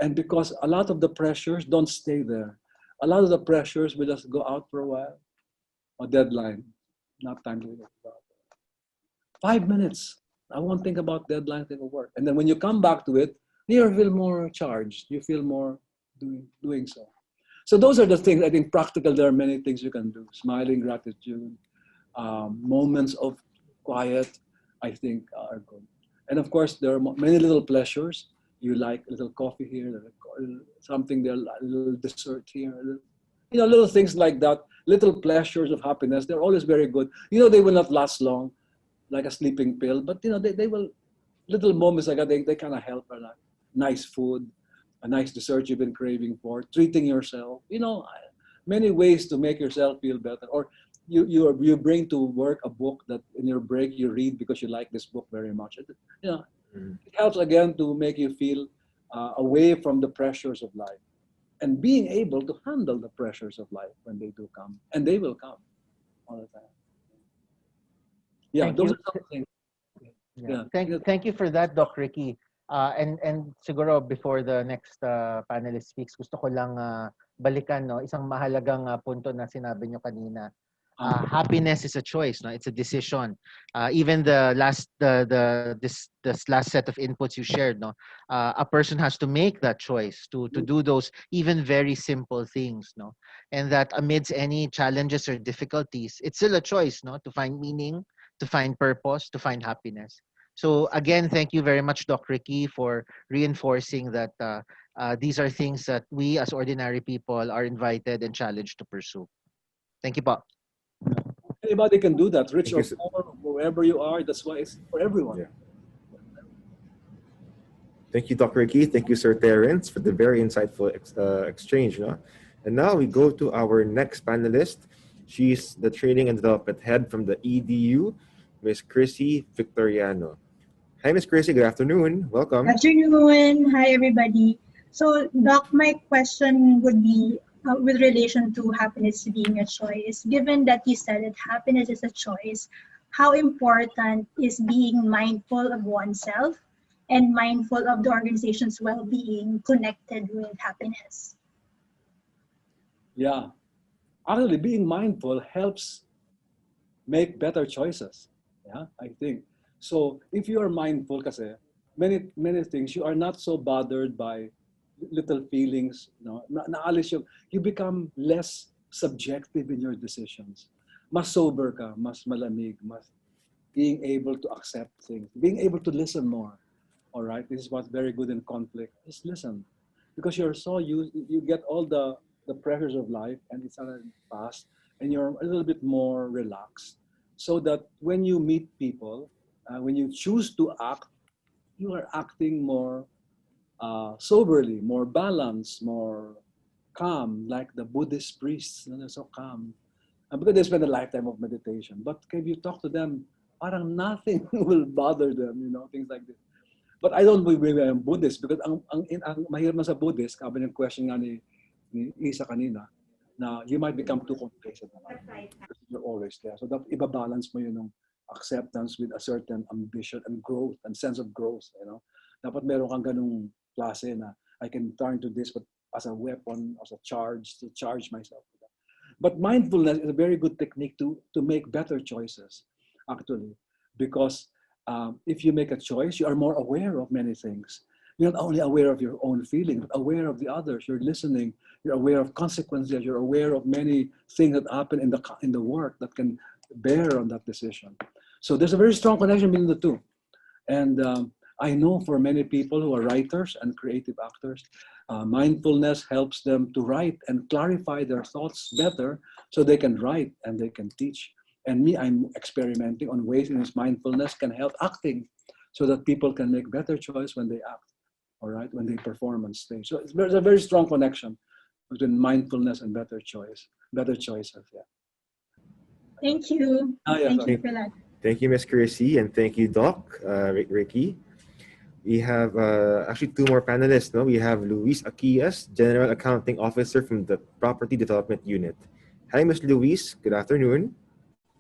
And because a lot of the pressures don't stay there. A lot of the pressures will just go out for a while. A deadline, not time to think about it. 5 minutes. I won't think about deadline, think of work. And then when you come back to it, you feel more charged. You feel more doing so. So those are the things. I think practical. There are many things you can do. Smiling, gratitude, moments of quiet, I think are good. And of course, there are many little pleasures. You like a little coffee here, something there, a little dessert here, little things like that, little pleasures of happiness. They're always very good. They will not last long, like a sleeping pill, but they will, little moments like that, they kind of help. Like nice food, a nice dessert you've been craving for, treating yourself, many ways to make yourself feel better. Or you bring to work a book that in your break you read because you like this book very much. It helps again to make you feel away from the pressures of life and being able to handle the pressures of life when they do come, and they will come all the time. Yeah, Thank those you. are some things. Yeah. Thank you for that, Doc Ricky. And siguro before the next panelist speaks, gusto ko lang balikan, no, isang mahalagang punto na sinabi nyo kanina. Happiness is a choice, no? It's a decision. Even this last set of inputs you shared, no, a person has to make that choice to do those even very simple things, no, and that amidst any challenges or difficulties, it's still a choice, no, to find meaning, to find purpose, to find happiness. So again, thank you very much, Doc Ricky, for reinforcing that these are things that we as ordinary people are invited and challenged to pursue. Thank you, Pa. Anybody can do that, rich Thank or you, poor, wherever you are. That's why it's for everyone. Yeah. Thank you, Dr. Ricky. Thank you, Sir Terence, for the very insightful exchange. No? And now we go to our next panelist. She's the Training and Development Head from the EDU, Miss Chrissy Victoriano. Hi, Miss Gracie. Good afternoon. Welcome. Afternoon. Hi, everybody. So, Doc, my question would be with relation to happiness being a choice. Given that you said that happiness is a choice, how important is being mindful of oneself and mindful of the organization's well-being connected with happiness? Yeah. Actually, being mindful helps make better choices. Yeah, I think. So if you are mindful, kasi many things, you are not so bothered by little feelings. Naalis you become less subjective in your decisions. Mas sober ka, mas malamig, mas being able to accept things, being able to listen more. All right, this is what's very good in conflict. Just listen, because you're so used, you get all the pressures of life, and it's already past, and you're a little bit more relaxed, so that when you meet people, when you choose to act, you are acting more soberly, more balanced, more calm, like the Buddhist priests. They're so calm. Because they spend a lifetime of meditation. But if you talk to them, parang nothing will bother them, things like this. But I don't believe I'm Buddhist because ang mahirap na sa Buddhist, sabi ng question nga ni Isa kanina, na you might become too complacent. You're always there. So dapat ibabalance mo yun ng acceptance with a certain ambition and growth and sense of growth. Dapat meron kang ganung klase na I can turn to this but as a weapon, as a charge, to charge myself. But mindfulness is a very good technique to make better choices, actually, because if you make a choice, you are more aware of many things. You're not only aware of your own feeling, but aware of the others. You're listening. You're aware of consequences. You're aware of many things that happen in the work that can bear on that decision. So there's a very strong connection between the two. And I know for many people who are writers and creative actors, mindfulness helps them to write and clarify their thoughts better so they can write and they can teach. And me, I'm experimenting on ways in which mindfulness can help acting so that people can make better choice when they act, all right, when they perform on stage. So there's a very strong connection between mindfulness and better choices, yeah. Thank you. Yeah, Thank you for that. Thank you, Miss Gracie, and thank you, Doc, Ricky. We have actually two more panelists. No? We have Luis Aquias, General Accounting Officer from the Property Development Unit. Hi, Ms. Luis. Good afternoon.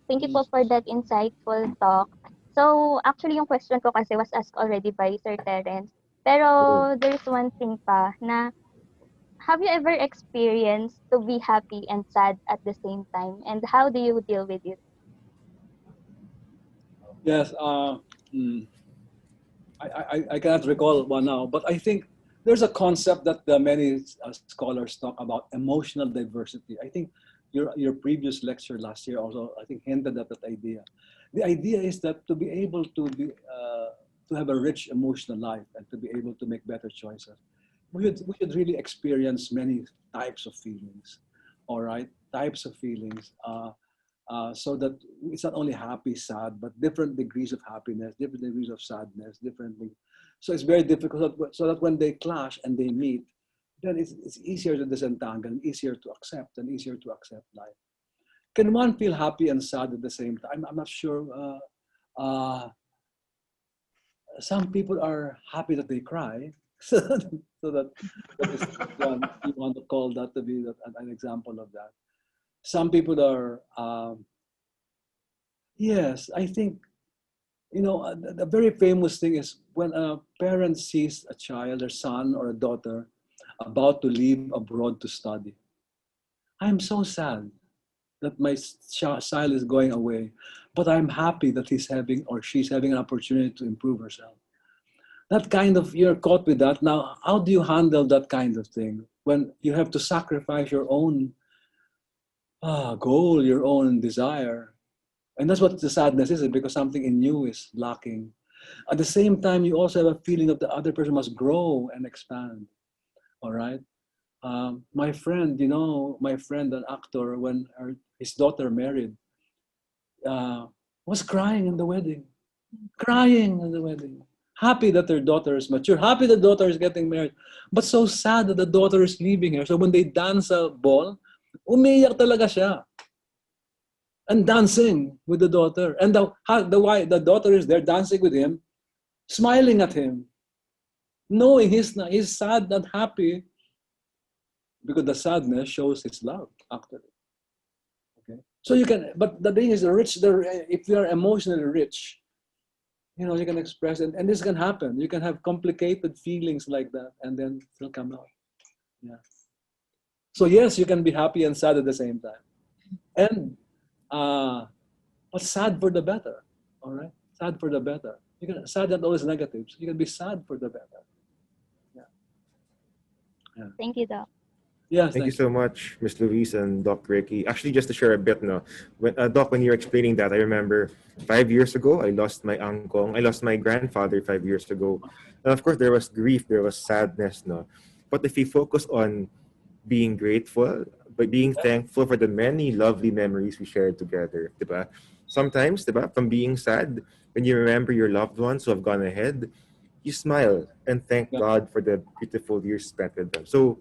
Thank you po for that insightful talk. So, actually, yung question ko kasi was asked already by Sir Terence. Pero there's one thing pa na, have you ever experienced to be happy and sad at the same time? And how do you deal with it? Yes, I cannot recall one now, but I think there's a concept that many scholars talk about, emotional diversity. I think your previous lecture last year also, I think, hinted at that idea. The idea is that to be able to have a rich emotional life and to be able to make better choices, we should really experience many types of feelings, all right? Types of feelings. So that it's not only happy, sad, but different degrees of happiness, different degrees of sadness, differently. So it's very difficult. So that when they clash and they meet, then it's easier to disentangle, easier to accept, and easier to accept life. Can one feel happy and sad at the same time? I'm not sure. Some people are happy that they cry, so that is one, you want to call that to be an example of that. Some people are, yes, I think, a very famous thing is when a parent sees a child, their son or a daughter, about to leave abroad to study. I'm so sad that my child is going away, but I'm happy that he's having or she's having an opportunity to improve herself. That kind of, you're caught with that. Now, how do you handle that kind of thing when you have to sacrifice your own goal, your own desire? And that's what the sadness is, because something in you is lacking. At the same time, you also have a feeling that the other person must grow and expand. All right. My friend, an actor, when his daughter married, was crying in the wedding. Crying in the wedding. Happy that their daughter is mature. Happy the daughter is getting married. But so sad that the daughter is leaving her. So when they dance a ball, umiyak talaga siya. And dancing with the daughter. And the daughter is there dancing with him. smiling at him, knowing he's sad and happy, because the sadness shows his love, actually. Okay. So you can, but the thing is, if you are emotionally rich, you can express it, and this can happen. You can have complicated feelings like that, and then it'll come out. Yeah. So yes, you can be happy and sad at the same time, and but sad for the better. All right, sad for the better. You can sad not always negative. So you can be sad for the better. Yeah. Thank you, Doc. Yes. Thank you so much, Miss Louise and Doc Ricky. Actually, just to share a bit, no, Doc, when you were explaining that, I remember 5 years ago, I lost my uncle. I lost my grandfather 5 years ago. And of course, there was grief, there was sadness, no. But if we focus on being grateful, but being thankful for the many lovely memories we shared together, diba? Sometimes, diba, from being sad, when you remember your loved ones who have gone ahead, you smile and thank Yeah. God for the beautiful years spent with them. So,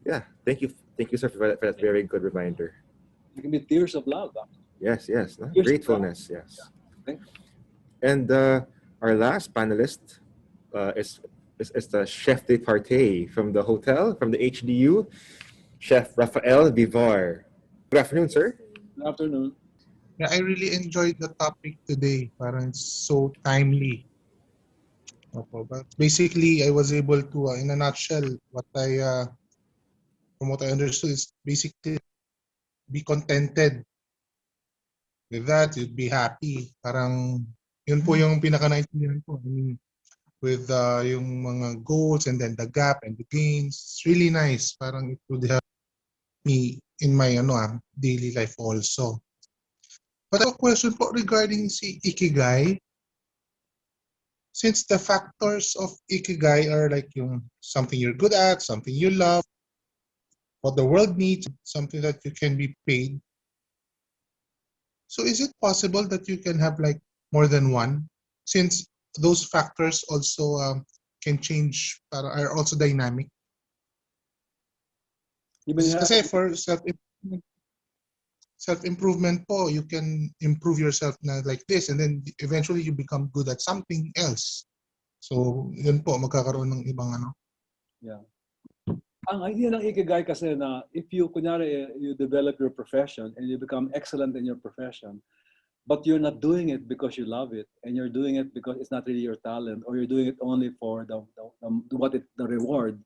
yeah, thank you, sir, for that very good reminder. You can be tears of love. Yes, no? Tears of Gratefulness, yes. Okay. And our last panelist is the chef de partie from the hotel, from the HDU, Chef Rafael Vivar. Good afternoon, sir. Good afternoon. Yeah, I really enjoyed the topic today. Parang it's so timely. Opo, but basically, I was able to, in a nutshell, from what I understood, is basically be contented with that. You'd be happy. Parang yun po yung pinaka-naintindihan ko. I mean, with yung mga goals and then the gap and the gains. It's really nice. Parang it would help me in my daily life also. But I have a question po regarding si Ikigai. Since the factors of Ikigai are like yung something you're good at, something you love, what the world needs, something that you can be paid. So is it possible that you can have like more than one? Since those factors also can change, are also dynamic. Kasi for self-improvement po, you can improve yourself na like this and then eventually you become good at something else. So, yun po, magkakaroon ng ibang Yeah. Ang idea ng Ikigai kasi na if you, kunyari, you develop your profession and you become excellent in your profession, but you're not doing it because you love it and you're doing it because it's not really your talent or you're doing it only for the reward,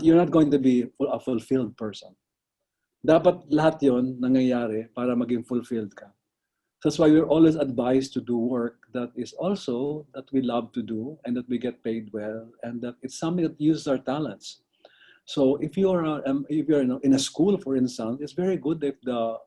you're not going to be a fulfilled person. Dapat lahat yon nangyayari para maging fulfilled ka. That's why we're always advised to do work that is also that we love to do and that we get paid well and that it's something that uses our talents. So if you're in a school, for instance, it's very good if the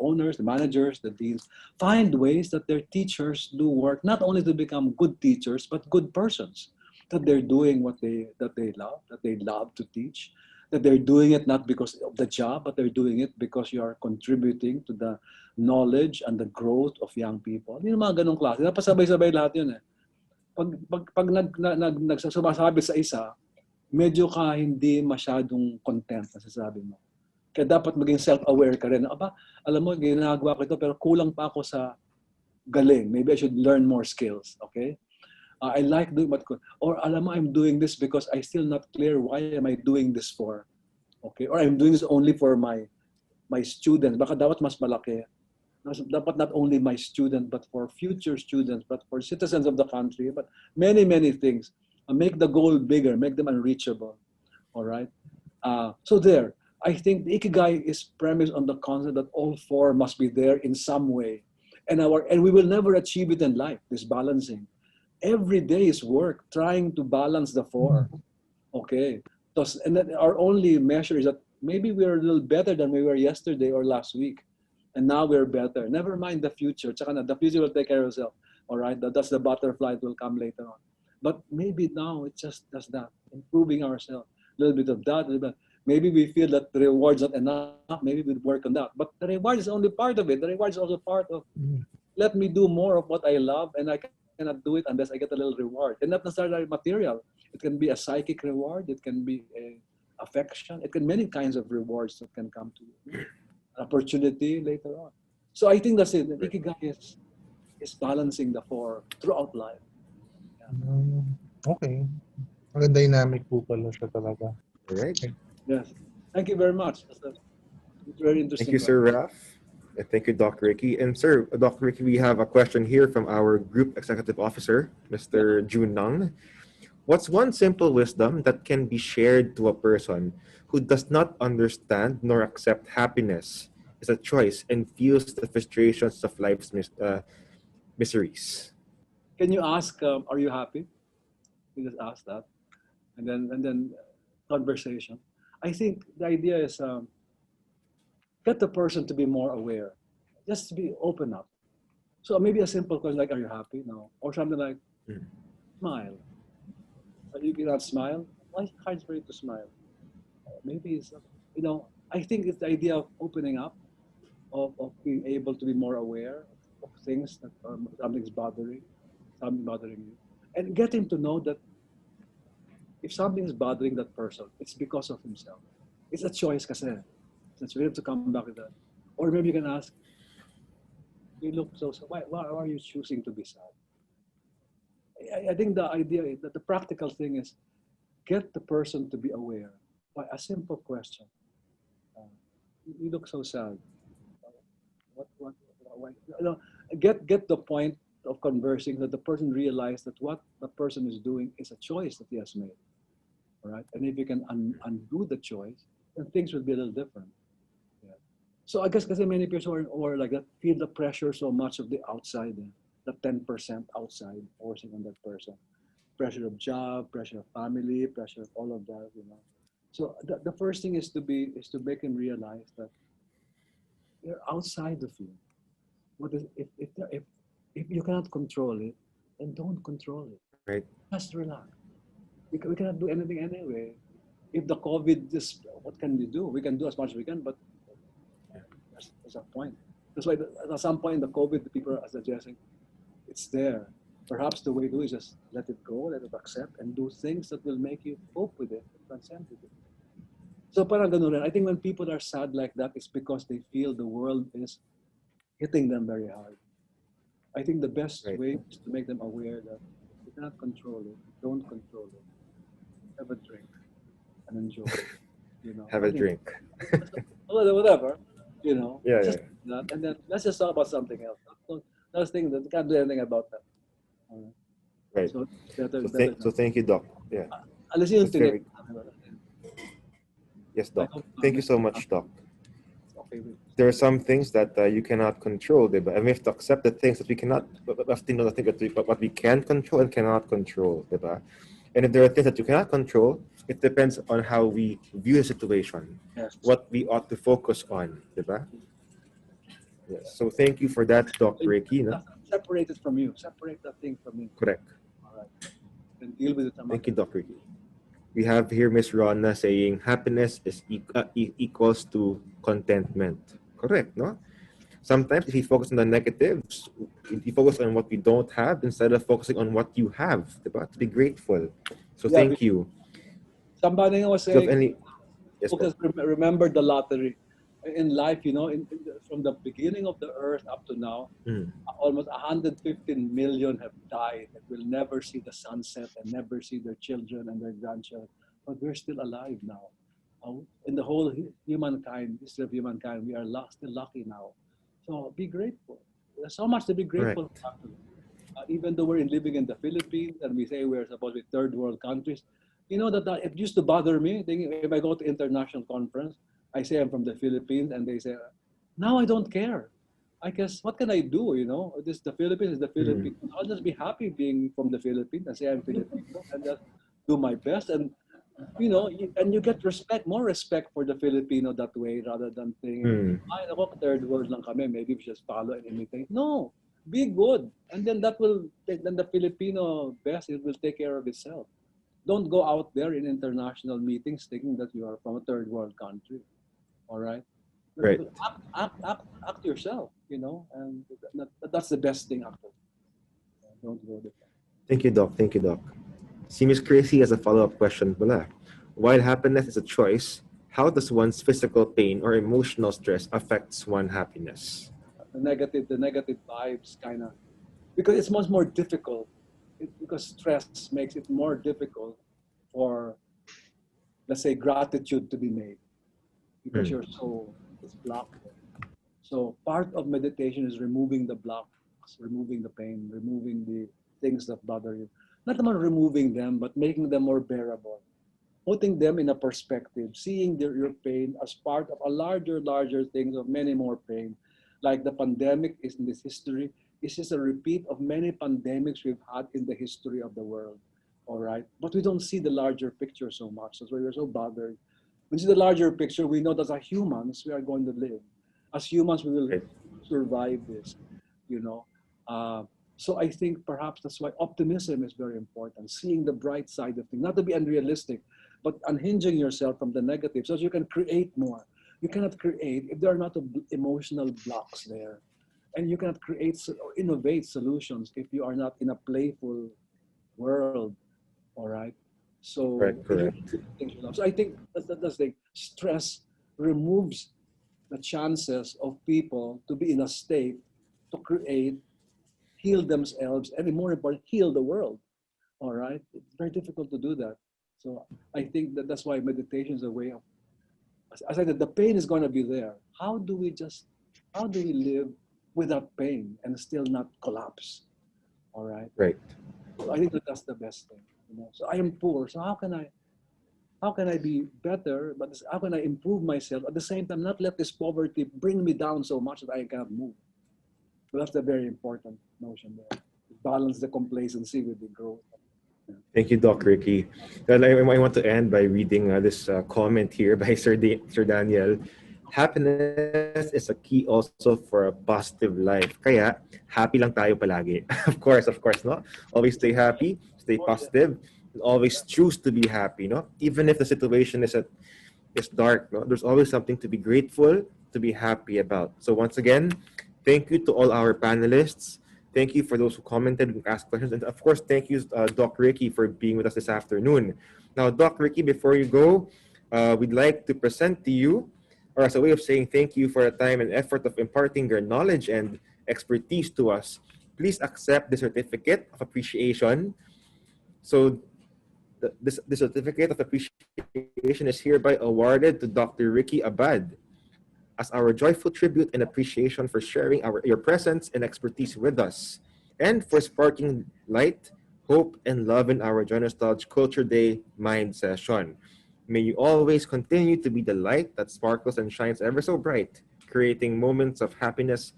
owners, the managers, the deans find ways that their teachers do work not only to become good teachers but good persons. That they're doing what they love to teach. That they're doing it not because of the job, but they're doing it because you are contributing to the knowledge and the growth of young people. Yung mga ganong klase. Napasabay-sabay lahat yun eh. Pag nagsasabi sa isa, medyo ka hindi masyadong content na sasabi mo. Kaya dapat maging self-aware ka rin. Aba, alam mo, ginagawa ko ito pero kulang pa ako sa galing. Maybe I should learn more skills. Okay? I like doing what, or alam mo, I'm doing this because I still not clear why am I doing this for. Okay? Or I'm doing this only for my students. Baka dapat mas malaki. Dapat not only my student, but for future students, but for citizens of the country, but many, many things. Make the goal bigger, make them unreachable. All right? So there, I think the Ikigai is premised on the concept that all four must be there in some way. And we will never achieve it in life, this balancing. Every day is work trying to balance the four. Okay. And then our only measure is that maybe we're a little better than we were yesterday or last week. And now we're better. Never mind the future. The future will take care of itself. All right. That's the butterfly that will come later on. But maybe now it's just that. Improving ourselves. A little bit of that. Maybe we feel that the reward's not enough. Maybe we'll work on that. But the reward is only part of it. The reward is also part of let me do more of what I love and I cannot do it unless I get a little reward. And not necessarily material. It can be a psychic reward. It can be a affection. It can be many kinds of rewards that can come to you. Opportunity later on. So I think that's it. The Ikigai is balancing the four throughout life. Okay. Ang dynamic po pala siya talaga. All right. Yes. Thank you very much. It's very Thank interesting. you, Sir Raf. And thank you, Dr. Ricky. And Sir, Dr. Ricky, we have a question here from our Group Executive Officer, Mr. Jun Nang. What's one simple wisdom that can be shared to a person who does not understand nor accept happiness as a choice and feels the frustrations of life's miseries? Can you ask, are you happy? You just ask that. And then conversation. I think the idea is get the person to be more aware. Just to be open up. So maybe a simple question like, are you happy? No. Or something like, smile. You cannot smile? Why is it hard for you to smile? Maybe it's, I think it's the idea of opening up, of being able to be more aware of things that something bothering you. And getting to know that if something is bothering that person, it's because of himself. It's a choice kasi. Since we have to come back to that. Or maybe you can ask, you look so sad. Why are you choosing to be sad? I think the idea is that the practical thing is get the person to be aware by a simple question. You look so sad. Why? Get the point of conversing that the person realizes that what the person is doing is a choice that he has made. All right, and if you can undo the choice, then things will be a little different. Yeah. So I guess because many people are like that, feel the pressure so much of the outside, the 10% outside forcing on that person, pressure of job, pressure of family, pressure of all of that. So the first thing is to make him realize that you're outside of you. What is if you cannot control it, then don't control it. Right. Just relax. We cannot do anything anyway. If the COVID, what can we do? We can do as much as we can, but there's a point. That's why at some point the COVID, people are suggesting it's there. Perhaps the way to do is just let it go, let it accept, and do things that will make you cope with it, transcend with it. So parang ganun rin. I think when people are sad like that, it's because they feel the world is hitting them very hard. I think the best way is to make them aware that you cannot control it. Don't control it. Have a drink and enjoy. Have a drink. Whatever. Yeah. Just that, and then let's just talk about something else. Those things that can't do anything about that. Right. So thank you, Doc. Yeah. Unless you Yes, Doc. Thank you so much, Doc. Okay. There are some things that you cannot control, diba? And we have to accept the things that we cannot, what we can control and cannot control, diba? And if there are things that you cannot control, it depends on how we view the situation, what we ought to focus on, diba? Yes. So thank you for that, Dr. Ricky. Separate it from you. Separate that thing from you. Correct. All right. And deal with it. Thank you, Dr. Ricky. We have here Miss Ronna saying happiness is equals to contentment. Correct, no? Sometimes if you focus on the negatives, if you focus on what we don't have instead of focusing on what you have, diba? To be grateful. So thank you. Somebody was saying, yes, remember the lottery. In life, from the beginning of the earth up to now, almost 115 million have died and will never see the sunset and never see their children and their grandchildren. But we're still alive now. In the whole humankind, history of humankind, we are still lucky now. So be grateful. There's so much to be grateful for. Even though we're living in the Philippines and we say we're supposed to be third world countries, that it used to bother me. If I go to international conference, I say I'm from the Philippines, and they say, now I don't care. I guess, what can I do, This the Philippines is the Philippines. I'll just be happy being from the Philippines and say I'm Filipino and just do my best. And, and you get more respect for the Filipino that way rather than thinking, third world lang kami, maybe we just follow and imitate. No, be good. And then then the Filipino best, it will take care of itself. Don't go out there in international meetings thinking that you are from a third world country. All right. Right. Act yourself, and that's the best thing after. Don't go there. Thank you, Doc. Thank you, Doc. See, Miss Crazy has a follow-up question. While happiness is a choice, how does one's physical pain or emotional stress affects one's happiness? The negative vibes, kind of, because it's much more difficult because stress makes it more difficult for, let's say, gratitude to be made because you're so, it's blocked. So part of meditation is removing the blocks, removing the pain, removing the things that bother you. Not about removing them, but making them more bearable. Putting them in a perspective, seeing your pain as part of a larger things of many more pain. Like the pandemic is in this history, it's just a repeat of many pandemics we've had in the history of the world. All right. But we don't see the larger picture so much. That's why we're so bothered. We see the larger picture, we know that as humans, we are going to live. As humans, we will survive this, you know. So I think perhaps that's why optimism is very important, seeing the bright side of things, not to be unrealistic, but unhinging yourself from the negative so that you can create more. You cannot create if there are not emotional blocks there. And you cannot create or innovate solutions if you are not in a playful world, all right? So, Correct. So I think that's the thing. Stress removes the chances of people to be in a state to create, heal themselves, and more important, heal the world. All right, it's very difficult to do that. So I think that's why meditation is a way of, as I said, the pain is going to be there. How do we live without pain and still not collapse? All right. Right. So I think that's the best thing. You know, so I am poor. So how can I be better? But how can I improve myself at the same time? Not let this poverty bring me down so much that I cannot move. So that's the very important notion there. Balance the complacency with the growth. Thank you, Doc Ricky. Well, I want to end by reading this comment here by Sir Daniel. Happiness is a key also for a positive life. Kaya, happy lang tayo palagi. Of course, no? Always stay happy, stay positive, and always choose to be happy, no? Even if the situation is dark, no? There's always something to be grateful, to be happy about. So once again, thank you to all our panelists. Thank you for those who commented and asked questions. And of course, thank you, Doc Ricky, for being with us this afternoon. Now, Doc Ricky, before you go, we'd like to present to you, or as a way of saying thank you for the time and effort of imparting your knowledge and expertise to us, please accept the certificate of appreciation. So the certificate of appreciation is hereby awarded to Dr. Ricky Abad as our joyful tribute and appreciation for sharing your presence and expertise with us, and for sparking light, hope, and love in our Joy-Nostalg Culture Day Mind session. May you always continue to be the light that sparkles and shines ever so bright, creating moments of happiness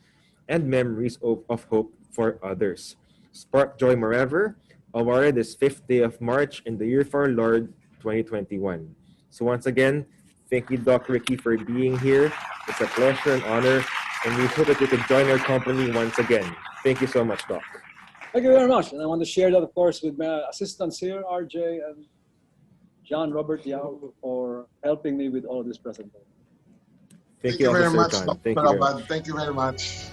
and memories of hope for others. Spark Joy Moreover, awarded this 5th day of March in the year of our Lord 2021. So once again, thank you, Doc Ricky, for being here. It's a pleasure and honor, and we hope that you could join our company once again. Thank you so much, Doc. Thank you very much. And I want to share that, of course, with my assistants here, RJ and John Robert Yao, for helping me with all of this presentation. Thank you very much, Dr. Thank you very much. Abad. Thank you very much.